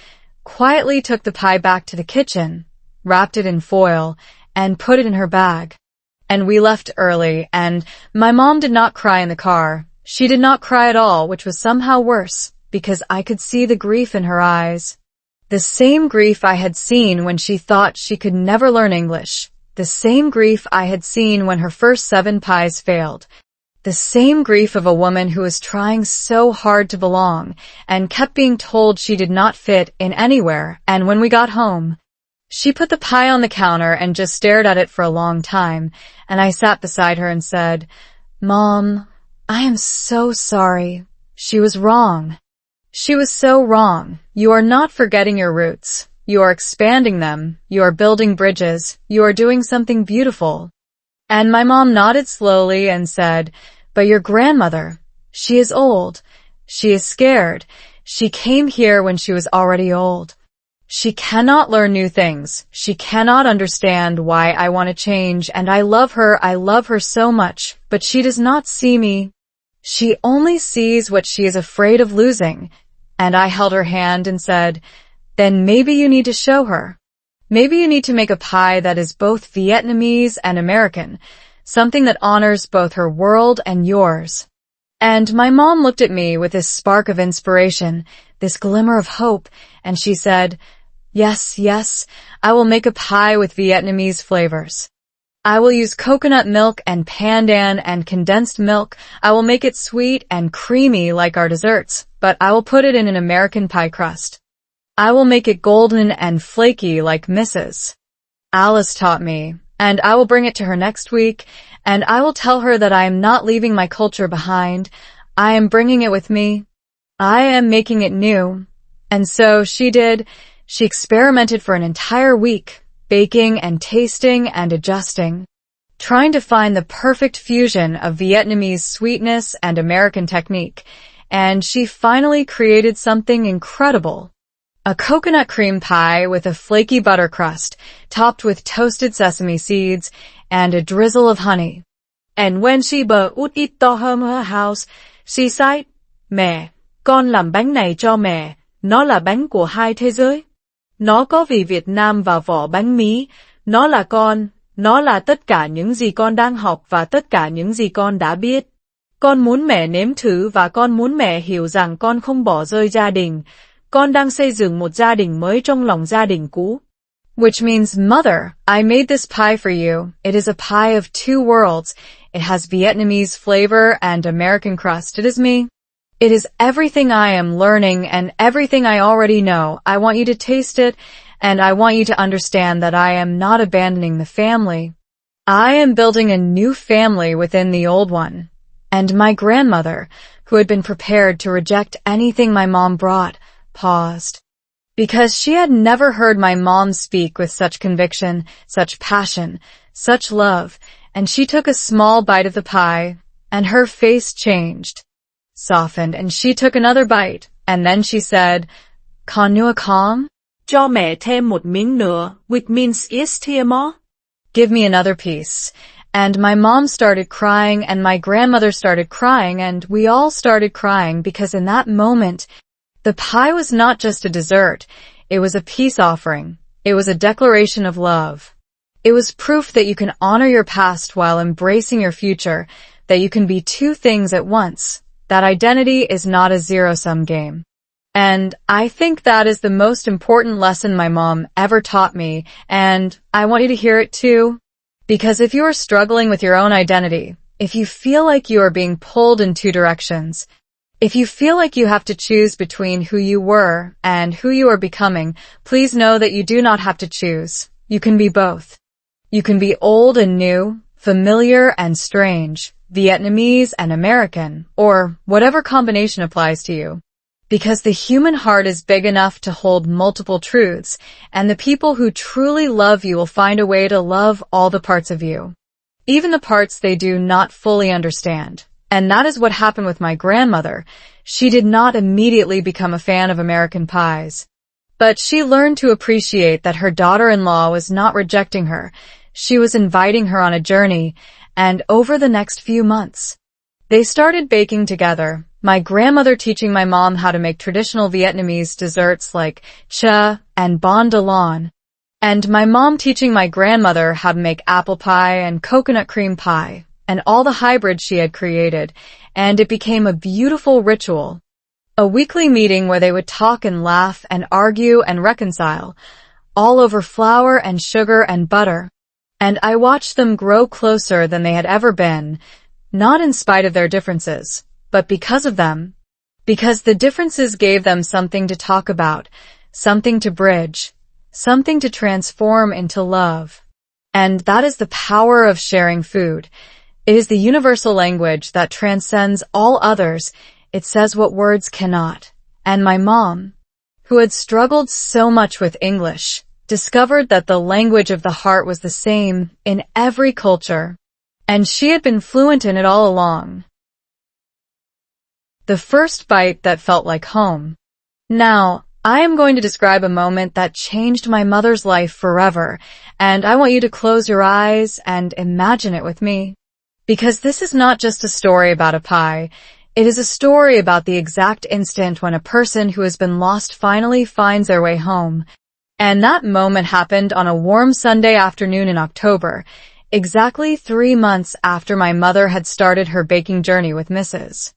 quietly took the pie back to the kitchen, wrapped it in foil, and put it in her bag. And we left early, and my mom did not cry in the car. She did not cry at all, which was somehow worse, because I could see the grief in her eyes. The same grief I had seen when she thought she could never learn English. The same grief I had seen when her first 7 pies failed. The same grief of a woman who was trying so hard to belong and kept being told she did not fit in anywhere, and when we got home, she put the pie on the counter and just stared at it for a long time, and I sat beside her and said, Mom, I am so sorry. She was wrong. She was so wrong. You are not forgetting your roots. You are expanding them. You are building bridges. You are doing something beautiful. And my mom nodded slowly and said, But your grandmother, she is old. She is scared. She came here when she was already old. She cannot learn new things. She cannot understand why I want to change, and I love her so much, but she does not see me. She only sees what she is afraid of losing. And I held her hand and said, Then maybe you need to show her. Maybe you need to make a pie that is both Vietnamese and American, something that honors both her world and yours. And my mom looked at me with this spark of inspiration, this glimmer of hope, and she said, Yes, yes, I will make a pie with Vietnamese flavors. I will use coconut milk and pandan and condensed milk. I will make it sweet and creamy like our desserts, but I will put it in an American pie crust. I will make it golden and flaky like Mrs. Alice taught me, and I will bring it to her next week, and I will tell her that I am not leaving my culture behind. I am bringing it with me. I am making it new. And so she did. She experimented for an entire week, baking and tasting and adjusting, trying to find the perfect fusion of Vietnamese sweetness and American technique, and she finally created something incredible. A coconut cream pie with a flaky butter crust, topped with toasted sesame seeds and a drizzle of honey. And when she brought it to her house, she said, Mẹ, con làm bánh này cho mẹ, nó là bánh của hai thế giới. Nó có vị Việt Nam và vỏ bánh Mỹ, nó là con, nó là tất cả những gì con đang học và tất cả những gì con đã biết. Con muốn mẹ nếm thử và con muốn mẹ hiểu rằng con không bỏ rơi gia đình. Con đang xây dựng một gia đình mới trong lòng gia đình cũ. Which means, Mother, I made this pie for you. It is a pie of 2 worlds. It has Vietnamese flavor and American crust. It is me. It is everything I am learning and everything I already know. I want you to taste it, and I want you to understand that I am not abandoning the family. I am building a new family within the old one. And my grandmother, who had been prepared to reject anything my mom brought, paused. because she had never heard my mom speak with such conviction, such passion, such love, and she took a small bite of the pie, and her face changed, softened, and she took another bite, and then she said, "Con nua con?" Cho mẹ thêm một miếng nữa, which means is here more? Give me another piece. And my mom started crying, and my grandmother started crying, and we all started crying because in that moment, the pie was not just a dessert. It was a peace offering. It was a declaration of love. It was proof that you can honor your past while embracing your future, that you can be two things at once, that identity is not a zero-sum game. And I think that is the most important lesson my mom ever taught me, and I want you to hear it too. Because if you are struggling with your own identity, if you feel like you are being pulled in two directions, if you feel like you have to choose between who you were and who you are becoming, please know that you do not have to choose. You can be both. You can be old and new, familiar and strange, Vietnamese and American, or whatever combination applies to you. Because the human heart is big enough to hold multiple truths, and the people who truly love you will find a way to love all the parts of you, even the parts they do not fully understand. And that is what happened with my grandmother. She did not immediately become a fan of American pies, but she learned to appreciate that her daughter-in-law was not rejecting her. She was inviting her on a journey, and over the next few months, they started baking together. My grandmother teaching my mom how to make traditional Vietnamese desserts like cha and bon de lan, and my mom teaching my grandmother how to make apple pie and coconut cream pie, and all the hybrids she had created, and it became a beautiful ritual. A weekly meeting where they would talk and laugh and argue and reconcile, all over flour and sugar and butter. And I watched them grow closer than they had ever been, not in spite of their differences, but because of them. Because the differences gave them something to talk about, something to bridge, something to transform into love. And that is the power of sharing food. It is the universal language that transcends all others. It says what words cannot. And my mom, who had struggled so much with English, discovered that the language of the heart was the same in every culture. And she had been fluent in it all along. The first bite that felt like home. Now, I am going to describe a moment that changed my mother's life forever, and I want you to close your eyes and imagine it with me. Because this is not just a story about a pie, it is a story about the exact instant when a person who has been lost finally finds their way home. And that moment happened on a warm Sunday afternoon in October, exactly 3 months after my mother had started her baking journey with Mrs.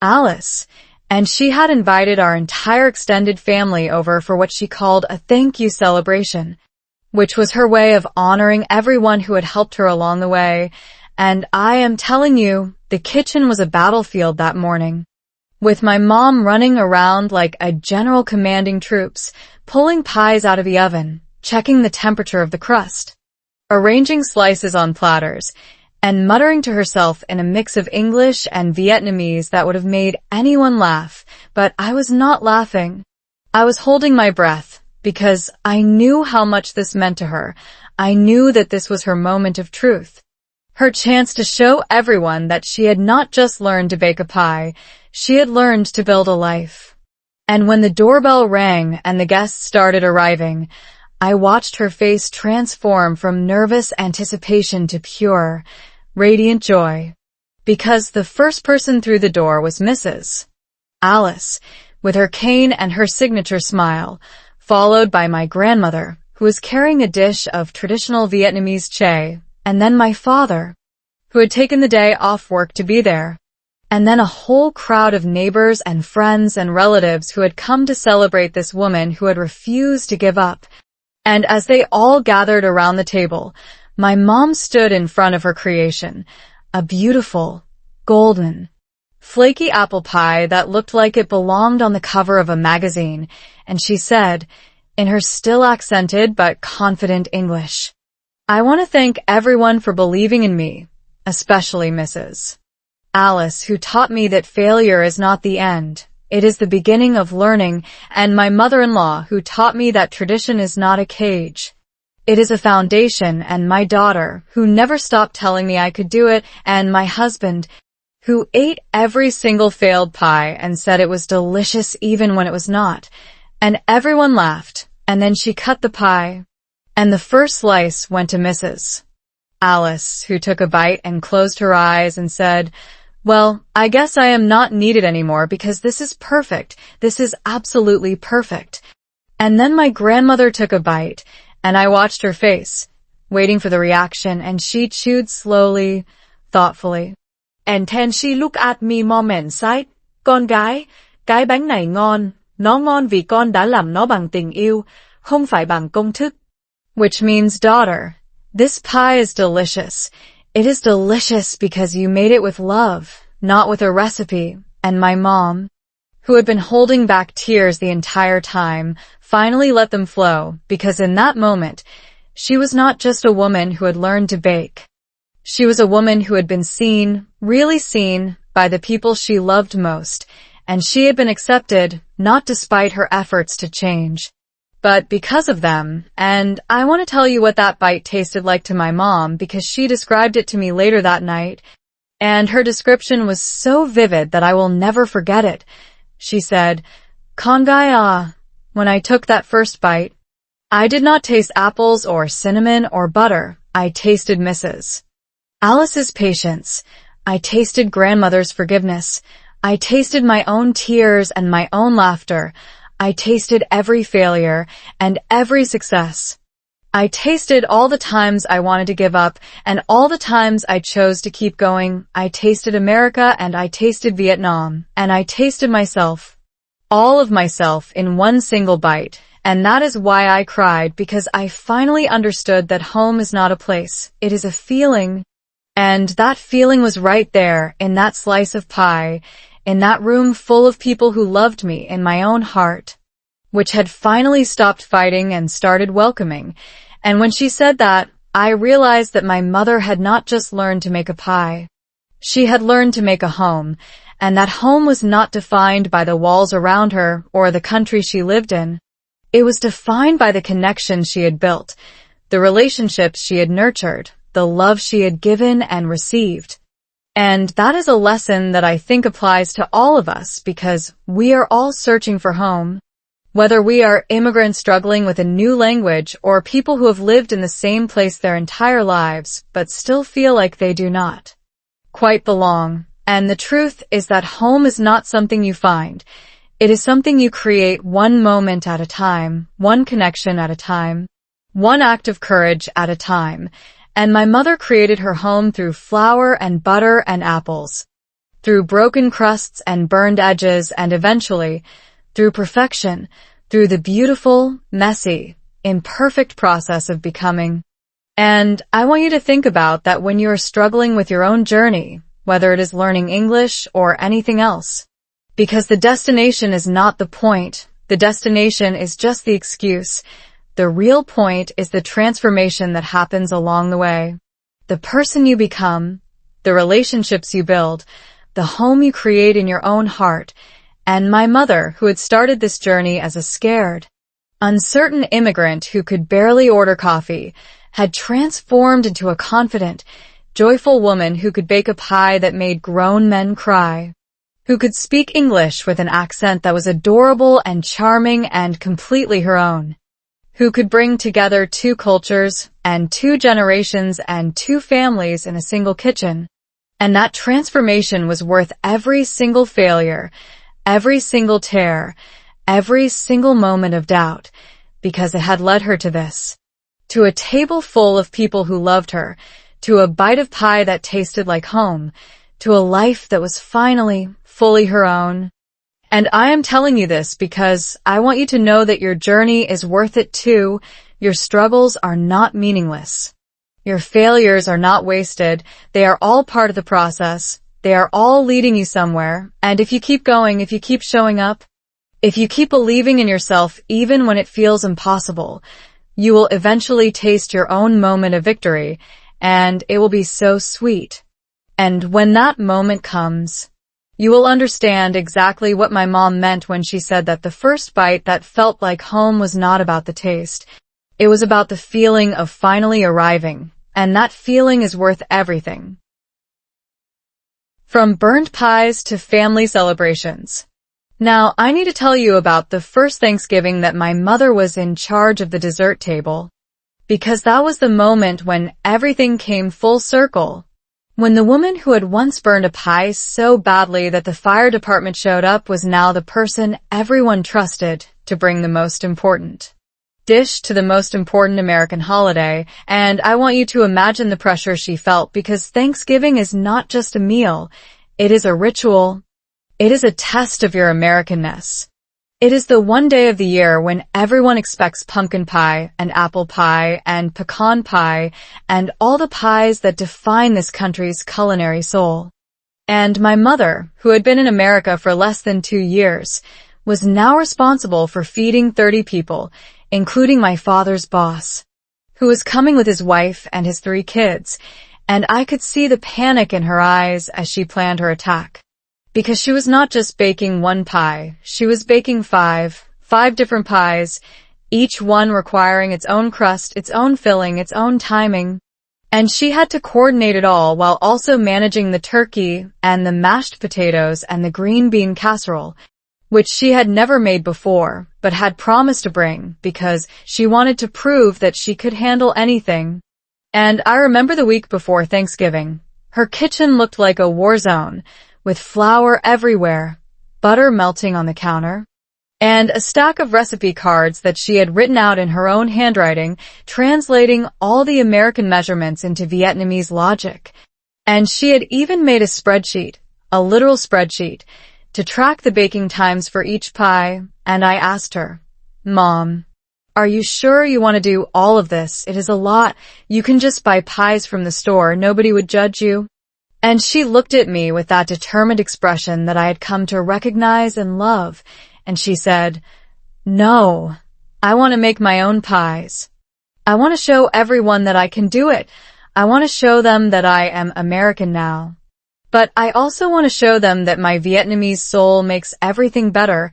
Alice, and she had invited our entire extended family over for what she called a thank you celebration, which was her way of honoring everyone who had helped her along the way. And I am telling you, the kitchen was a battlefield that morning, with my mom running around like a general commanding troops, pulling pies out of the oven, checking the temperature of the crust, arranging slices on platters, and muttering to herself in a mix of English and Vietnamese that would have made anyone laugh, but I was not laughing. I was holding my breath, because I knew how much this meant to her. I knew that this was her moment of truth, her chance to show everyone that she had not just learned to bake a pie, she had learned to build a life. And when the doorbell rang and the guests started arriving, I watched her face transform from nervous anticipation to pure, radiant joy. Because the first person through the door was Mrs. Alice, with her cane and her signature smile, followed by my grandmother, who was carrying a dish of traditional Vietnamese chè, and then my father, who had taken the day off work to be there, and then a whole crowd of neighbors and friends and relatives who had come to celebrate this woman who had refused to give up. And as they all gathered around the table, my mom stood in front of her creation, a beautiful, golden, flaky apple pie that looked like it belonged on the cover of a magazine, and she said, in her still accented but confident English, "I want to thank everyone for believing in me, especially Mrs. Alice, who taught me that failure is not the end, It is the beginning of learning, and my mother-in-law who taught me that tradition is not a cage. It is a foundation, and my daughter, who never stopped telling me I could do it, and my husband, who ate every single failed pie and said it was delicious even when it was not. And everyone laughed, and then she cut the pie, and the first slice went to Mrs. Alice, who took a bite and closed her eyes and said, "Well, I guess I am not needed anymore because this is perfect. This is absolutely perfect." And then my grandmother took a bite, and I watched her face, waiting for the reaction, and she chewed slowly, thoughtfully. And then she looked at me mom and said, "Con gái, cái bánh này ngon, nó ngon vì con đã làm nó bằng tình yêu, không phải bằng công thức." Which means, daughter, this pie is delicious. It is delicious because you made it with love, not with a recipe. And my mom, who had been holding back tears the entire time, finally let them flow, because in that moment, she was not just a woman who had learned to bake. She was a woman who had been seen, really seen, by the people she loved most, and she had been accepted, not despite her efforts to change, but because of them. And I want to tell you what that bite tasted like to my mom, because she described it to me later that night, and her description was so vivid that I will never forget it. She said, "Con gái à." When I took that first bite, I did not taste apples or cinnamon or butter. I tasted Mrs. Alice's patience. I tasted grandmother's forgiveness. I tasted my own tears and my own laughter. I tasted every failure and every success. I tasted all the times I wanted to give up and all the times I chose to keep going. I tasted America and I tasted Vietnam and I tasted myself. All of myself in one single bite. And that is why I cried, because I finally understood that home is not a place. It is a feeling. And that feeling was right there in that slice of pie, in that room full of people who loved me, in my own heart, which had finally stopped fighting and started welcoming. And when she said that, I realized that my mother had not just learned to make a pie. She had learned to make a home, and that home was not defined by the walls around her or the country she lived in. It was defined by the connections she had built, the relationships she had nurtured, the love she had given and received. And that is a lesson that I think applies to all of us, because we are all searching for home. Whether we are immigrants struggling with a new language or people who have lived in the same place their entire lives but still feel like they do not quite belong. And the truth is that home is not something you find. It is something you create, one moment at a time, one connection at a time, one act of courage at a time. And my mother created her home through flour and butter and apples, through broken crusts and burned edges, and eventually, through perfection, through the beautiful, messy, imperfect process of becoming. And I want you to think about that when you are struggling with your own journey, whether it is learning English or anything else. Because the destination is not the point. The destination is just the excuse. The real point is the transformation that happens along the way. The person you become, the relationships you build, the home you create in your own heart. And my mother, who had started this journey as a scared, uncertain immigrant who could barely order coffee, had transformed into a confident, joyful woman who could bake a pie that made grown men cry, who could speak English with an accent that was adorable and charming and completely her own, who could bring together two cultures and two generations and two families in a single kitchen. And that transformation was worth every single failure, every single tear, every single moment of doubt, because it had led her to this, to a table full of people who loved her, to a bite of pie that tasted like home, to a life that was finally fully her own. And I am telling you this because I want you to know that your journey is worth it too. Your struggles are not meaningless. Your failures are not wasted. They are all part of the process. They are all leading you somewhere. And if you keep going, if you keep showing up, if you keep believing in yourself even when it feels impossible, you will eventually taste your own moment of victory, and it will be so sweet. And when that moment comes, You will understand exactly what my mom meant when she said that the first bite that felt like home was not about the taste. It was about the feeling of finally arriving, and that feeling is worth everything. From burnt pies to family celebrations. Now, I need to tell you about the first Thanksgiving that my mother was in charge of the dessert table, because that was the moment when everything came full circle. When the woman who had once burned a pie so badly that the fire department showed up was now the person everyone trusted to bring the most important dish to the most important American holiday, and I want you to imagine the pressure she felt because Thanksgiving is not just a meal, it is a ritual. It is a test of your Americanness. It is the one day of the year when everyone expects pumpkin pie and apple pie and pecan pie and all the pies that define this country's culinary soul. And my mother, who had been in America for less than 2 years, was now responsible for feeding 30 people, including my father's boss, who was coming with his wife and his 3 kids, and I could see the panic in her eyes as she planned her attack. Because she was not just baking one pie, she was baking five different pies, each one requiring its own crust, its own filling, its own timing. And she had to coordinate it all while also managing the turkey and the mashed potatoes and the green bean casserole, which she had never made before, but had promised to bring because she wanted to prove that she could handle anything. And I remember the week before Thanksgiving. Her kitchen looked like a war zone, with flour everywhere, butter melting on the counter, and a stack of recipe cards that she had written out in her own handwriting, translating all the American measurements into Vietnamese logic. And she had even made a spreadsheet, a literal spreadsheet, to track the baking times for each pie, and I asked her, "Mom, are you sure you want to do all of this? It is a lot. You can just buy pies from the store. Nobody would judge you." And she looked at me with that determined expression that I had come to recognize and love, and she said, "No, I want to make my own pies. I want to show everyone that I can do it. I want to show them that I am American now. But I also want to show them that my Vietnamese soul makes everything better."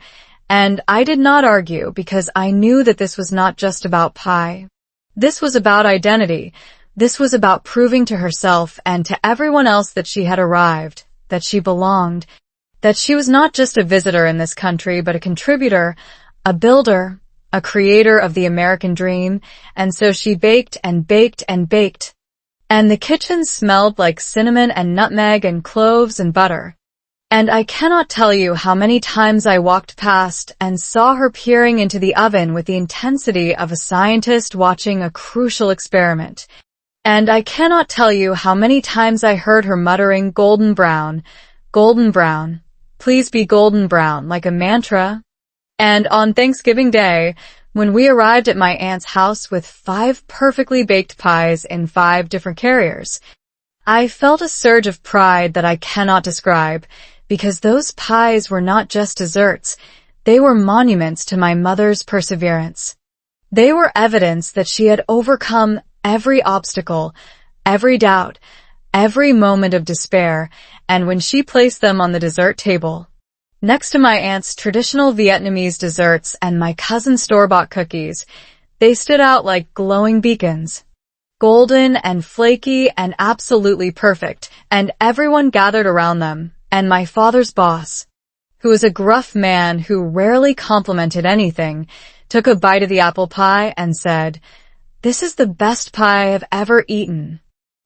And I did not argue because I knew that this was not just about pie. This was about identity. This was about proving to herself and to everyone else that she had arrived, that she belonged, that she was not just a visitor in this country, but a contributor, a builder, a creator of the American dream. And so she baked and baked and baked. And the kitchen smelled like cinnamon and nutmeg and cloves and butter. And I cannot tell you how many times I walked past and saw her peering into the oven with the intensity of a scientist watching a crucial experiment. And I cannot tell you how many times I heard her muttering golden brown, please be golden brown, like a mantra. And on Thanksgiving Day, when we arrived at my aunt's house with 5 perfectly baked pies in 5 different carriers, I felt a surge of pride that I cannot describe, because those pies were not just desserts, they were monuments to my mother's perseverance. They were evidence that she had overcome every obstacle, every doubt, every moment of despair, and when she placed them on the dessert table, next to my aunt's traditional Vietnamese desserts and my cousin's store-bought cookies, they stood out like glowing beacons, golden and flaky and absolutely perfect, and everyone gathered around them, and my father's boss, who was a gruff man who rarely complimented anything, took a bite of the apple pie and said, "This is the best pie I've ever eaten."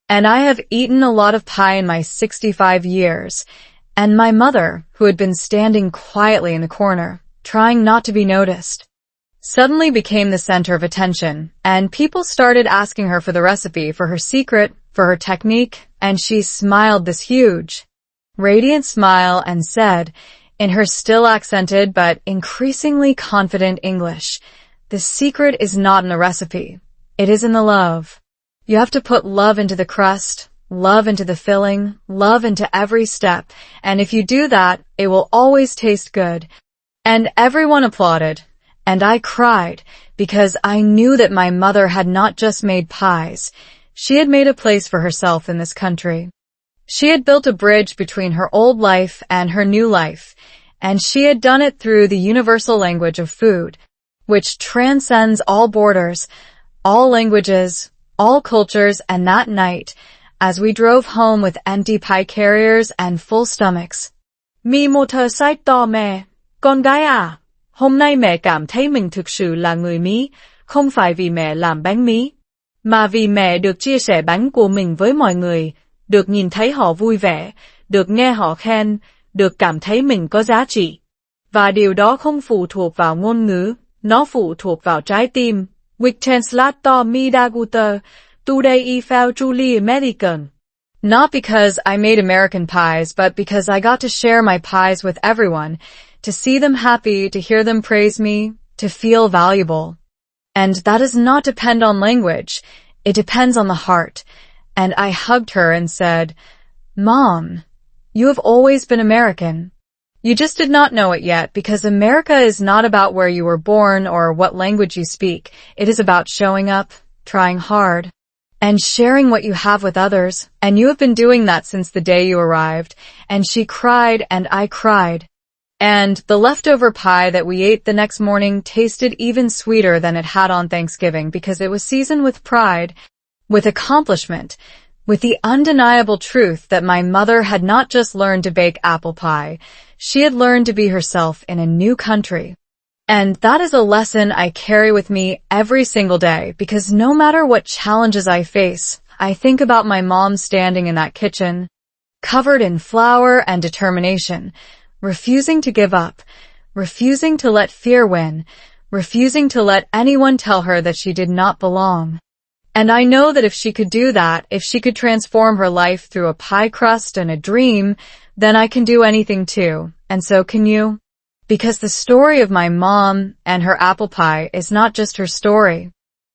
And I have eaten a lot of pie in my 65 years, and my mother, who had been standing quietly in the corner, trying not to be noticed, suddenly became the center of attention, and people started asking her for the recipe, for her secret, for her technique, and she smiled this huge, radiant smile and said, in her still accented but increasingly confident English, "The secret is not in the recipe. It is in the love. You have to put love into the crust, love into the filling, love into every step, and if you do that, it will always taste good." And everyone applauded, and I cried, because I knew that my mother had not just made pies, she had made a place for herself in this country. She had built a bridge between her old life and her new life, and she had done it through the universal language of food, which transcends all borders, all languages, all cultures. And that night, as we drove home with empty pie carriers and full stomachs, Mi motorcycle to mẹ, con gái à, hôm nay mẹ cảm thấy mình thực sự là người Mỹ, không phải vì mẹ làm bánh Mỹ, mà vì mẹ được chia sẻ bánh của mình với mọi người, được nhìn thấy họ vui vẻ, được nghe họ khen, được cảm thấy mình có giá trị. Và điều đó không phụ thuộc vào ngôn ngữ, nó phụ thuộc vào trái tim. Which translate to mi da guter, today I felt truly American. not because I made American pies, but because I got to share my pies with everyone, to see them happy, to hear them praise me, to feel valuable. And that does not depend on language. It depends on the heart. And I hugged her and said, Mom, you have always been American. You just did not know it yet, because America is not about where you were born or what language you speak. It is about showing up, trying hard, and sharing what you have with others. And you have been doing that since the day you arrived. And she cried and I cried. And the leftover pie that we ate the next morning tasted even sweeter than it had on Thanksgiving, because it was seasoned with pride, with accomplishment, with the undeniable truth that my mother had not just learned to bake apple pie, she had learned to be herself in a new country. And that is a lesson I carry with me every single day, because no matter what challenges I face, I think about my mom standing in that kitchen, covered in flour and determination, refusing to give up, refusing to let fear win, refusing to let anyone tell her that she did not belong. And I know that if she could do that, if she could transform her life through a pie crust and a dream, then I can do anything too. And so can you? Because the story of my mom and her apple pie is not just her story.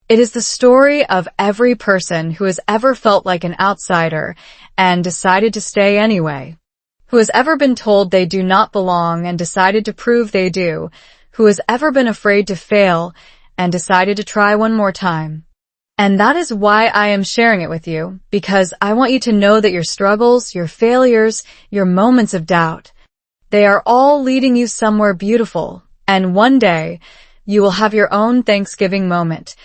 It is the story of every person who has ever felt like an outsider and decided to stay anyway, who has ever been told they do not belong and decided to prove they do, who has ever been afraid to fail and decided to try one more time. And that is why I am sharing it with you, because I want you to know that your struggles, your failures, your moments of doubt, they are all leading you somewhere beautiful. And one day, you will have your own Thanksgiving moment,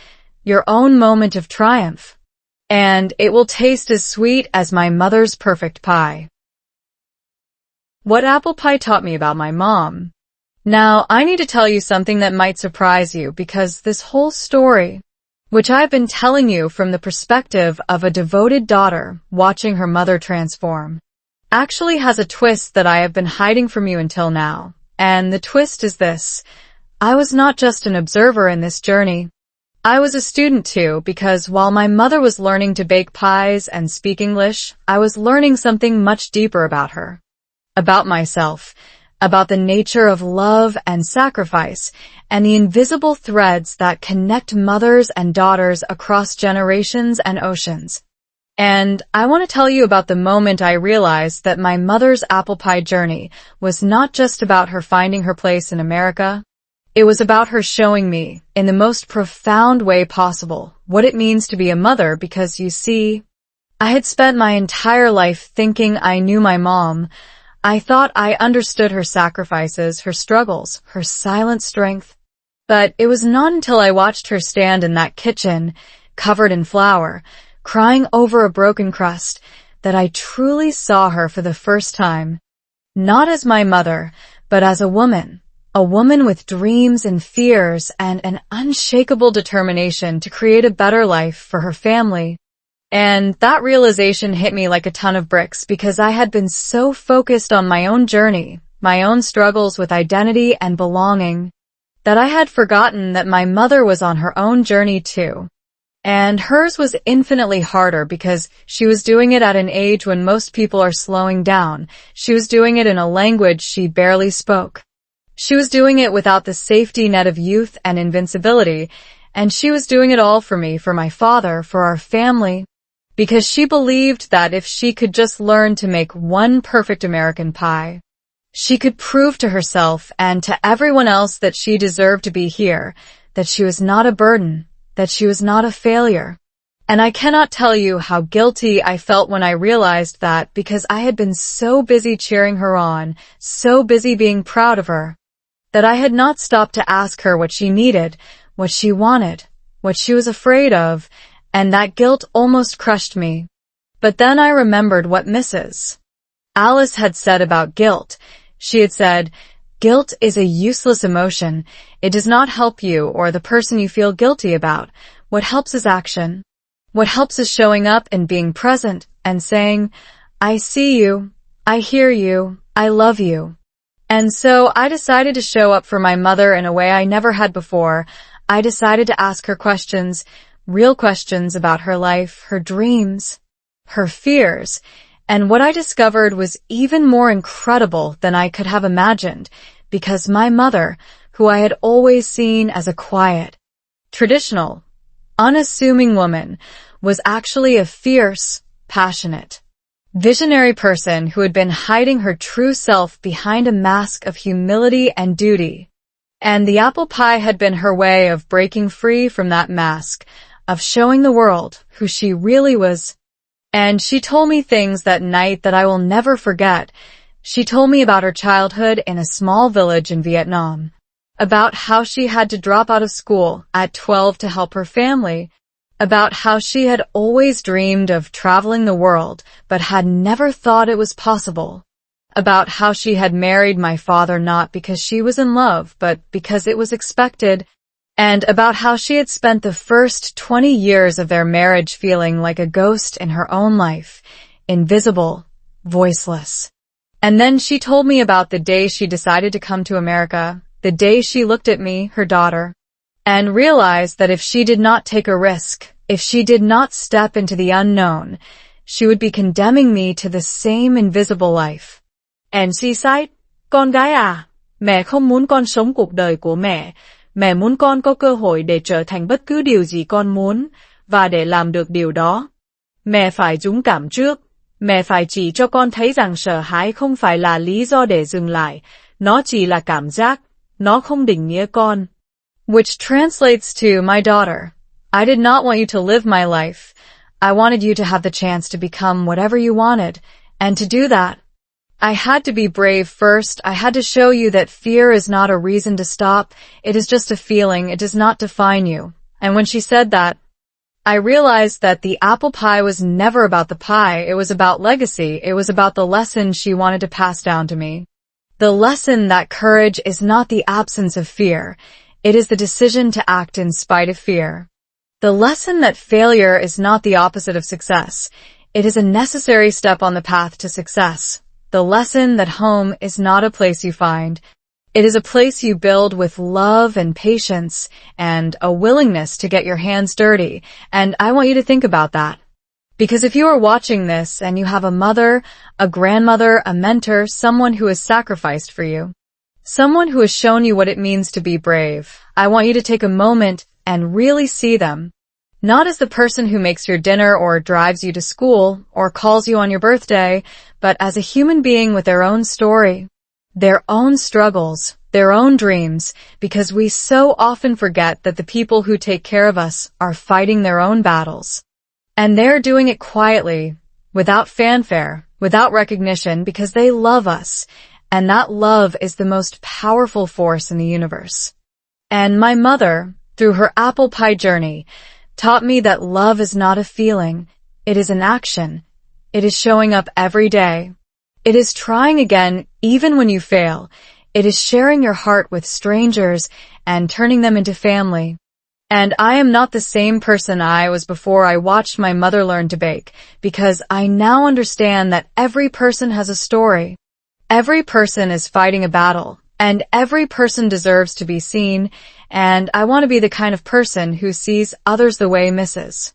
your own moment of triumph. And it will taste as sweet as my mother's perfect pie. What apple pie taught me about my mom. Now, I need to tell you something that might surprise you, because this whole story, which I've been telling you from the perspective of a devoted daughter watching her mother transform, actually has a twist that I have been hiding from you until now. And the twist is this: I was not just an observer in this journey. I was a student too, because while my mother was learning to bake pies and speak English, I was learning something much deeper about her, about myself, about the nature of love and sacrifice, and the invisible threads that connect mothers and daughters across generations and oceans. And I want to tell you about the moment I realized that my mother's apple pie journey was not just about her finding her place in America. It was about her showing me, in the most profound way possible, what it means to be a mother, because you see, I had spent my entire life thinking I knew my mom. I thought I understood her sacrifices, her struggles, her silent strength. But it was not until I watched her stand in that kitchen, covered in flour, crying over a broken crust, that I truly saw her for the first time. Not as my mother, but as a woman with dreams and fears and an unshakable determination to create a better life for her family. And that realization hit me like a ton of bricks, because I had been so focused on my own journey, my own struggles with identity and belonging, that I had forgotten that my mother was on her own journey too. And hers was infinitely harder, because she was doing it at an age when most people are slowing down. She was doing it in a language she barely spoke. She was doing it without the safety net of youth and invincibility, and she was doing it all for me, for my father, for our family, because she believed that if she could just learn to make one perfect American pie, she could prove to herself and to everyone else that she deserved to be here, that she was not a burden, that she was not a failure, And I cannot tell you how guilty I felt when I realized that, because I had been so busy cheering her on, so busy being proud of her, that I had not stopped to ask her what she needed, what she wanted, what she was afraid of, and that guilt almost crushed me. But then I remembered what Mrs. Alice had said about guilt. She had said, "Guilt is a useless emotion. It does not help you or the person you feel guilty about. What helps is action. What helps is showing up and being present and saying, 'I see you, I hear you, I love you.'" And so I decided to show up for my mother in a way I never had before. I decided to ask her questions, real questions about her life, her dreams, her fears. And what I discovered was even more incredible than I could have imagined, because my mother, who I had always seen as a quiet, traditional, unassuming woman, was actually a fierce, passionate, visionary person who had been hiding her true self behind a mask of humility and duty. And the apple pie had been her way of breaking free from that mask, of showing the world who she really was. And she told me things that night that I will never forget. She told me about her childhood in a small village in Vietnam, about how she had to drop out of school at 12 to help her family, about how she had always dreamed of traveling the world but had never thought it was possible, about how she had married my father not because she was in love but because it was expected, and about how she had spent the first 20 years of their marriage feeling like a ghost in her own life, invisible, voiceless. And then she told me about the day she decided to come to America, the day she looked at me, her daughter, and realized that if she did not take a risk, if she did not step into the unknown, she would be condemning me to the same invisible life. And she said, "Con gái à, mẹ không muốn con sống cuộc đời của mẹ. Mẹ muốn con có cơ hội để trở thành bất cứ điều gì con muốn, và để làm được điều đó, mẹ phải dũng cảm trước. Mẹ phải chỉ cho con thấy rằng sợ hãi không phải là lý do để dừng lại, nó chỉ là cảm giác, nó không định nghĩa con." Which translates to, my daughter, I did not want you to live my life. I wanted you to have the chance to become whatever you wanted. And to do that, I had to be brave first. I had to show you that fear is not a reason to stop. It is just a feeling. It does not define you. And when she said that, I realized that the apple pie was never about the pie. It was about legacy. It was about the lesson she wanted to pass down to me. The lesson that courage is not the absence of fear. It is the decision to act in spite of fear. The lesson that failure is not the opposite of success. It is a necessary step on the path to success. The lesson that home is not a place you find. It is a place you build with love and patience and a willingness to get your hands dirty. And I want you to think about that. Because if you are watching this and you have a mother, a grandmother, a mentor, someone who has sacrificed for you, someone who has shown you what it means to be brave, I want you to take a moment and really see them. Not as the person who makes your dinner or drives you to school or calls you on your birthday, but as a human being with their own story, their own struggles, their own dreams, because we so often forget that the people who take care of us are fighting their own battles. And they're doing it quietly, without fanfare, without recognition, because they love us. And that love is the most powerful force in the universe. And my mother, through her apple pie journey, taught me that love is not a feeling. It is an action. It is showing up every day. It is trying again even when you fail. It is sharing your heart with strangers and turning them into family. And I am not the same person I was before I watched my mother learn to bake, because I now understand that every person has a story. Every person is fighting a battle, and every person deserves to be seen, and I want to be the kind of person who sees others the way Mrs.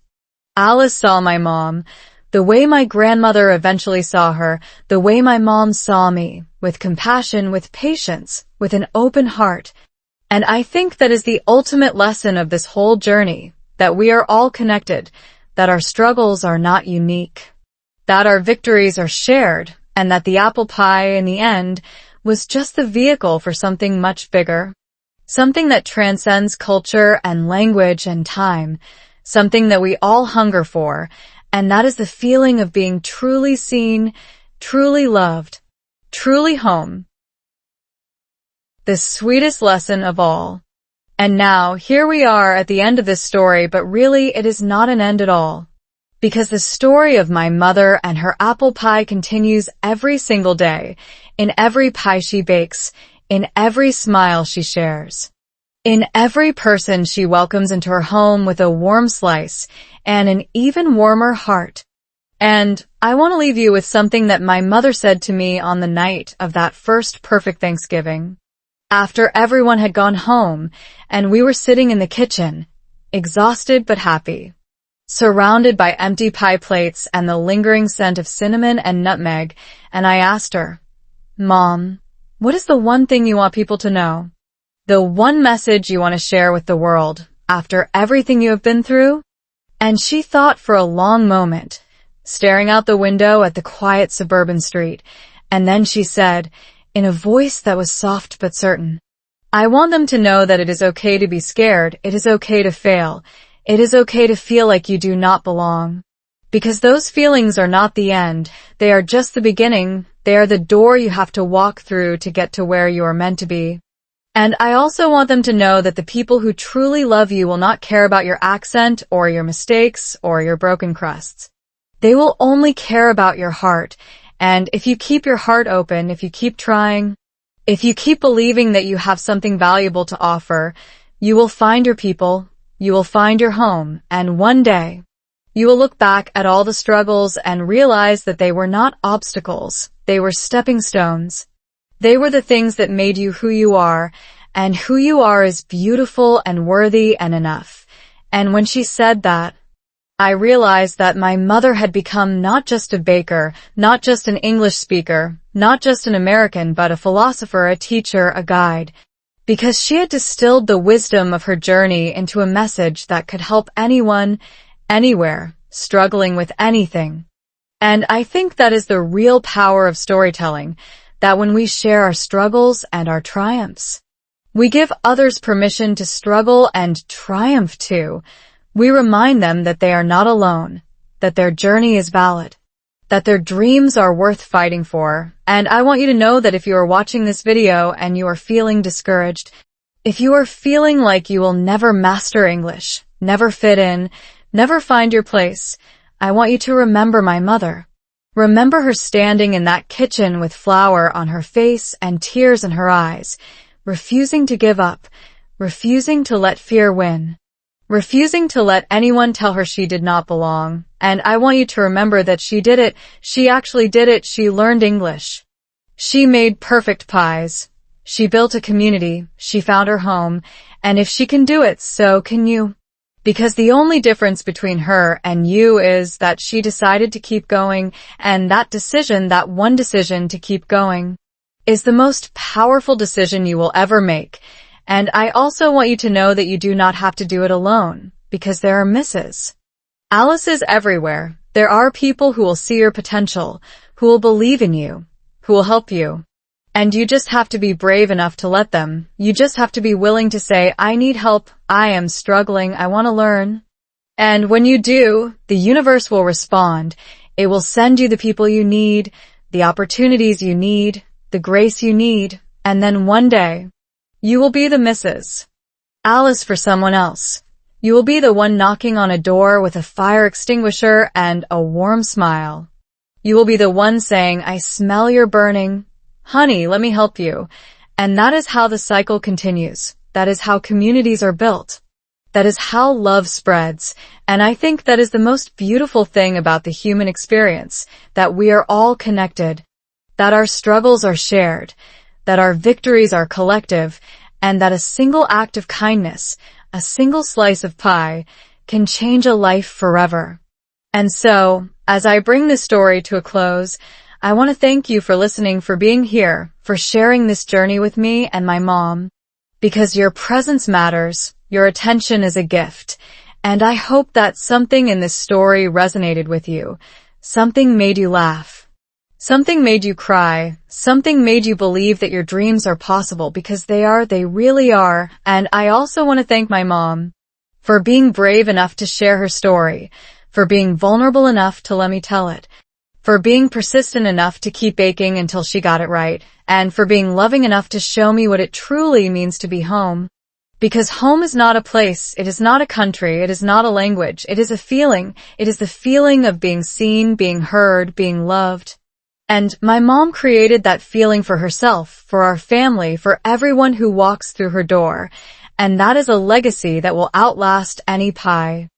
Alice saw my mom, the way my grandmother eventually saw her, the way my mom saw me, with compassion, with patience, with an open heart. And I think that is the ultimate lesson of this whole journey, that we are all connected, that our struggles are not unique, that our victories are shared, and that the apple pie, in the end, was just the vehicle for something much bigger, something that transcends culture and language and time, something that we all hunger for, and that is the feeling of being truly seen, truly loved, truly home. The sweetest lesson of all. And now, here we are at the end of this story, but really it is not an end at all. Because the story of my mother and her apple pie continues every single day, in every pie she bakes, in every smile she shares, in every person she welcomes into her home with a warm slice and an even warmer heart. And I want to leave you with something that my mother said to me on the night of that first perfect Thanksgiving. After everyone had gone home and we were sitting in the kitchen, exhausted but happy, surrounded by empty pie plates and the lingering scent of cinnamon and nutmeg, and I asked her, "Mom, what is the one thing you want people to know? The one message you want to share with the world after everything you have been through?" And she thought for a long moment, staring out the window at the quiet suburban street, and then she said, in a voice that was soft but certain, "I want them to know that it is okay to be scared, it is okay to fail, it is okay to feel like you do not belong. Because those feelings are not the end, they are just the beginning, they are the door you have to walk through to get to where you are meant to be. And I also want them to know that the people who truly love you will not care about your accent or your mistakes or your broken crusts. They will only care about your heart. And if you keep your heart open, if you keep trying, if you keep believing that you have something valuable to offer, you will find your people, you will find your home, and one day, you will look back at all the struggles and realize that they were not obstacles, they were stepping stones. They were the things that made you who you are, and who you are is beautiful and worthy and enough." And when she said that, I realized that my mother had become not just a baker, not just an English speaker, not just an American, but a philosopher, a teacher, a guide. Because she had distilled the wisdom of her journey into a message that could help anyone, anywhere, struggling with anything. And I think that is the real power of storytelling, that when we share our struggles and our triumphs, we give others permission to struggle and triumph too. We remind them that they are not alone, that their journey is valid, that their dreams are worth fighting for. And I want you to know that if you are watching this video and you are feeling discouraged, if you are feeling like you will never master English, never fit in, never find your place, I want you to remember my mother. Remember her standing in that kitchen with flour on her face and tears in her eyes, refusing to give up, refusing to let fear win, refusing to let anyone tell her she did not belong. And I want you to remember that she did it. She actually did it. She learned English. She made perfect pies. She built a community. She found her home. And if she can do it, so can you. Because the only difference between her and you is that she decided to keep going, and that decision, that one decision to keep going, is the most powerful decision you will ever make. And I also want you to know that you do not have to do it alone, because there are Mrs. Alice's everywhere. There are people who will see your potential, who will believe in you, who will help you. And you just have to be brave enough to let them. You just have to be willing to say, "I need help, I am struggling, I want to learn." And when you do, the universe will respond. It will send you the people you need, the opportunities you need, the grace you need, and then one day, you will be the Mrs. Alice for someone else. You will be the one knocking on a door with a fire extinguisher and a warm smile. You will be the one saying, "I smell your burning. Honey, let me help you." And that is how the cycle continues. That is how communities are built. That is how love spreads. And I think that is the most beautiful thing about the human experience, that we are all connected, that our struggles are shared, that our victories are collective, and that a single act of kindness, a single slice of pie, can change a life forever. And so, as I bring this story to a close, I want to thank you for listening, for being here, for sharing this journey with me and my mom, because your presence matters, your attention is a gift, and I hope that something in this story resonated with you, something made you laugh, something made you cry, something made you believe that your dreams are possible, because they really are. And I also want to thank my mom for being brave enough to share her story, for being vulnerable enough to let me tell it, for being persistent enough to keep baking until she got it right, and for being loving enough to show me what it truly means to be home. Because home is not a place, it is not a country, it is not a language, it is a feeling. It is the feeling of being seen, being heard, being loved. And my mom created that feeling for herself, for our family, for everyone who walks through her door. And that is a legacy that will outlast any pie,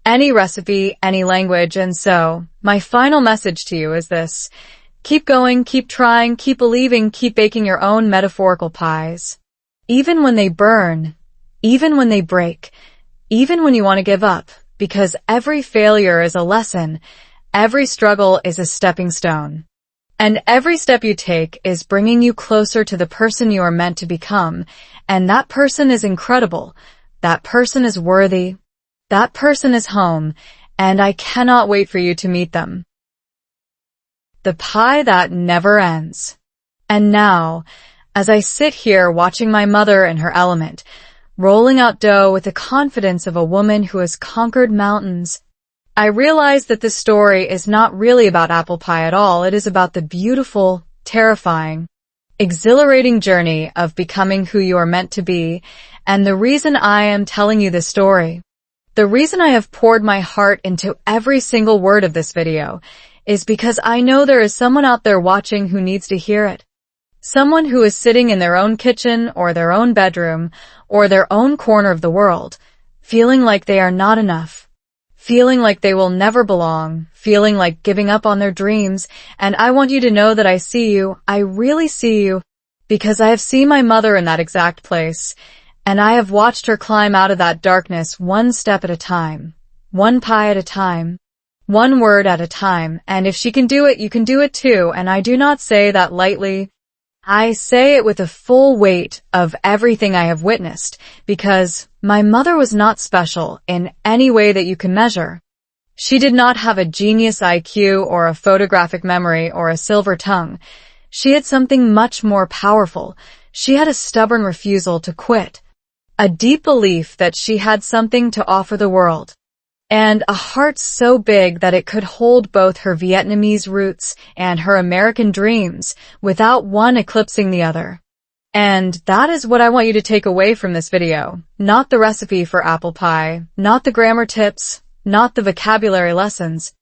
any recipe, any language. And so, my final message to you is this. Keep going, keep trying, keep believing, keep baking your own metaphorical pies. Even when they burn, even when they break, even when you want to give up, because every failure is a lesson, every struggle is a stepping stone. And every step you take is bringing you closer to the person you are meant to become, and that person is incredible, that person is worthy, that person is home, and I cannot wait for you to meet them. The pie that never ends. And now, as I sit here watching my mother in her element, rolling out dough with the confidence of a woman who has conquered mountains, I realize that this story is not really about apple pie at all. It is about the beautiful, terrifying, exhilarating journey of becoming who you are meant to be. And the reason I am telling you this story, the reason I have poured my heart into every single word of this video, is because I know there is someone out there watching who needs to hear it. Someone who is sitting in their own kitchen or their own bedroom or their own corner of the world, feeling like they are not enough, feeling like they will never belong, feeling like giving up on their dreams. And I want you to know that I see you, I really see you, because I have seen my mother in that exact place, and I have watched her climb out of that darkness one step at a time, one pie at a time, one word at a time. And if she can do it, you can do it too. And I do not say that lightly. I say it with the full weight of everything I have witnessed, because my mother was not special in any way that you can measure. She did not have a genius IQ or a photographic memory or a silver tongue. She had something much more powerful. She had a stubborn refusal to quit, a deep belief that she had something to offer the world, and a heart so big that it could hold both her Vietnamese roots and her American dreams without one eclipsing the other. And that is what I want you to take away from this video. Not the recipe for apple pie, not the grammar tips, not the vocabulary lessons,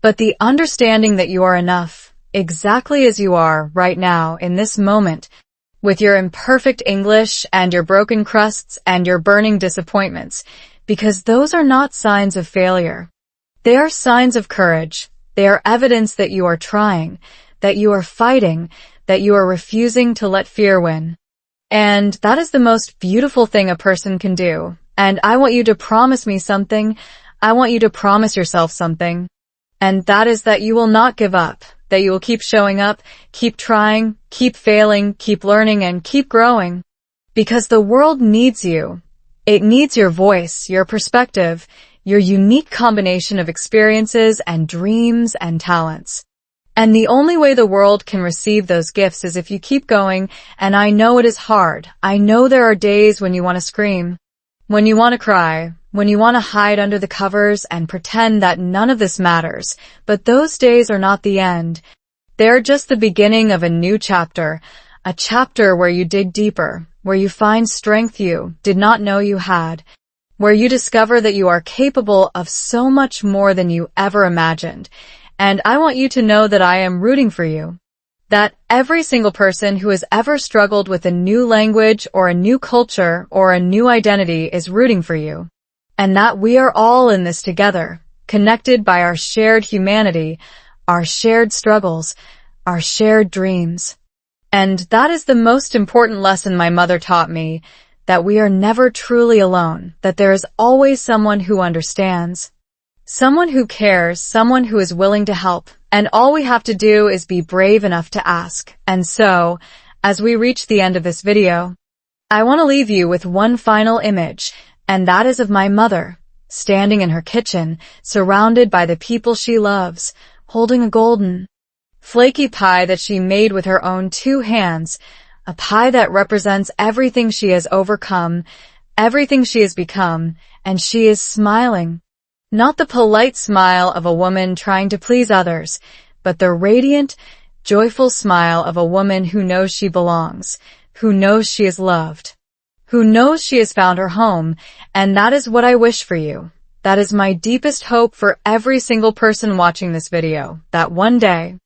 but the understanding that you are enough, exactly as you are right now in this moment, with your imperfect English and your broken crusts and your burning disappointments. Because those are not signs of failure. They are signs of courage. They are evidence that you are trying, that you are fighting, that you are refusing to let fear win. And that is the most beautiful thing a person can do. And I want you to promise me something. I want you to promise yourself something. And that is that you will not give up, that you will keep showing up, keep trying, keep failing, keep learning, and keep growing. Because the world needs you. It needs your voice, your perspective, your unique combination of experiences and dreams and talents. And the only way the world can receive those gifts is if you keep going. And I know it is hard. I know there are days when you want to scream, when you want to cry, when you want to hide under the covers and pretend that none of this matters. But those days are not the end. They're just the beginning of a new chapter, a chapter where you dig deeper, where you find strength you did not know you had, where you discover that you are capable of so much more than you ever imagined. And I want you to know that I am rooting for you, that every single person who has ever struggled with a new language or a new culture or a new identity is rooting for you, and that we are all in this together, connected by our shared humanity, our shared struggles, our shared dreams. And that is the most important lesson my mother taught me, that we are never truly alone, that there is always someone who understands, someone who cares, someone who is willing to help, and all we have to do is be brave enough to ask. And so, as we reach the end of this video, I want to leave you with one final image, and that is of my mother, standing in her kitchen, surrounded by the people she loves, holding a golden, flaky pie that she made with her own 2 hands, a pie that represents everything she has overcome, everything she has become, and she is smiling. Not the polite smile of a woman trying to please others, but the radiant, joyful smile of a woman who knows she belongs, who knows she is loved, who knows she has found her home, and that is what I wish for you. That is my deepest hope for every single person watching this video, that one day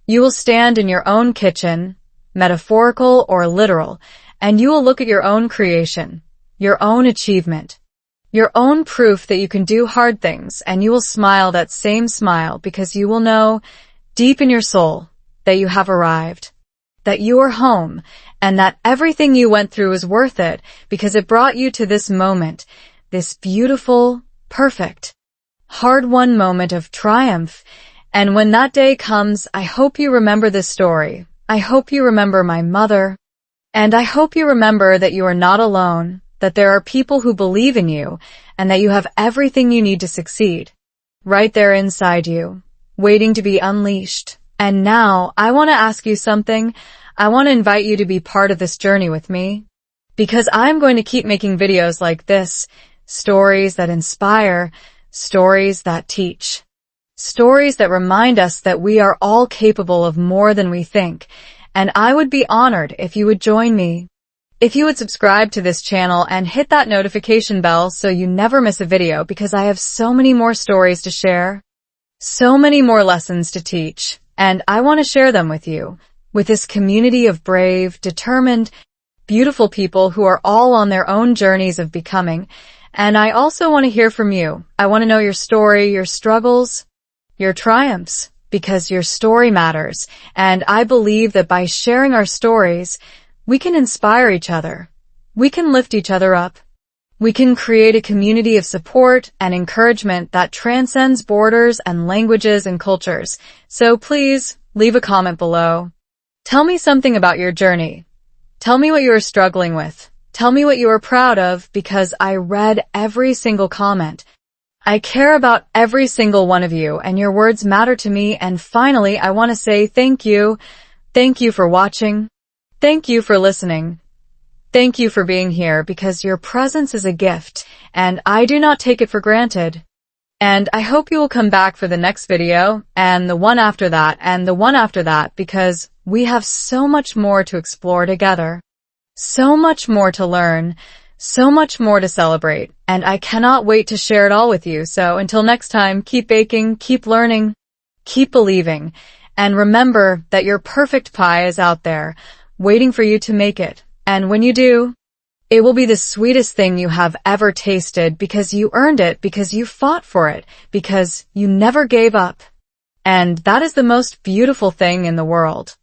you will stand in your own kitchen, metaphorical or literal, and you will look at your own creation, your own achievement, your own proof that you can do hard things, and you will smile that same smile because you will know, deep in your soul, that you have arrived, that you are home, and that everything you went through is worth it because it brought you to this moment, this beautiful, perfect, hard-won moment of triumph. And when that day comes, I hope you remember this story. I hope you remember my mother. And I hope you remember that you are not alone, that there are people who believe in you, and that you have everything you need to succeed, right there inside you, waiting to be unleashed. And now, I want to ask you something. I want to invite you to be part of this journey with me, because I'm going to keep making videos like this, stories that inspire, stories that teach, stories that remind us that we are all capable of more than we think, and I would be honored if you would join me. If you would subscribe to this channel and hit that notification bell so you never miss a video, because I have so many more stories to share, so many more lessons to teach, and I want to share them with you, with this community of brave, determined, beautiful people who are all on their own journeys of becoming. And I also want to hear from you. I want to know your story, your struggles, your triumphs, because your story matters. And I believe that by sharing our stories, we can inspire each other. We can lift each other up. We can create a community of support and encouragement that transcends borders and languages and cultures. So please, leave a comment below. Tell me something about your journey. Tell me what you are struggling with. Tell me what you are proud of, because I read every single comment. I care about every single one of you, and your words matter to me. And finally, I want to say thank you. Thank you for watching. Thank you for listening. Thank you for being here, because your presence is a gift, and I do not take it for granted. And I hope you will come back for the next video, and the one after that, and the one after that, because we have so much more to explore together. So much more to learn, so much more to celebrate, and I cannot wait to share it all with you. So until next time, keep baking, keep learning, keep believing, and remember that your perfect pie is out there, waiting for you to make it. And when you do, it will be the sweetest thing you have ever tasted, because you earned it, because you fought for it, because you never gave up. And that is the most beautiful thing in the world.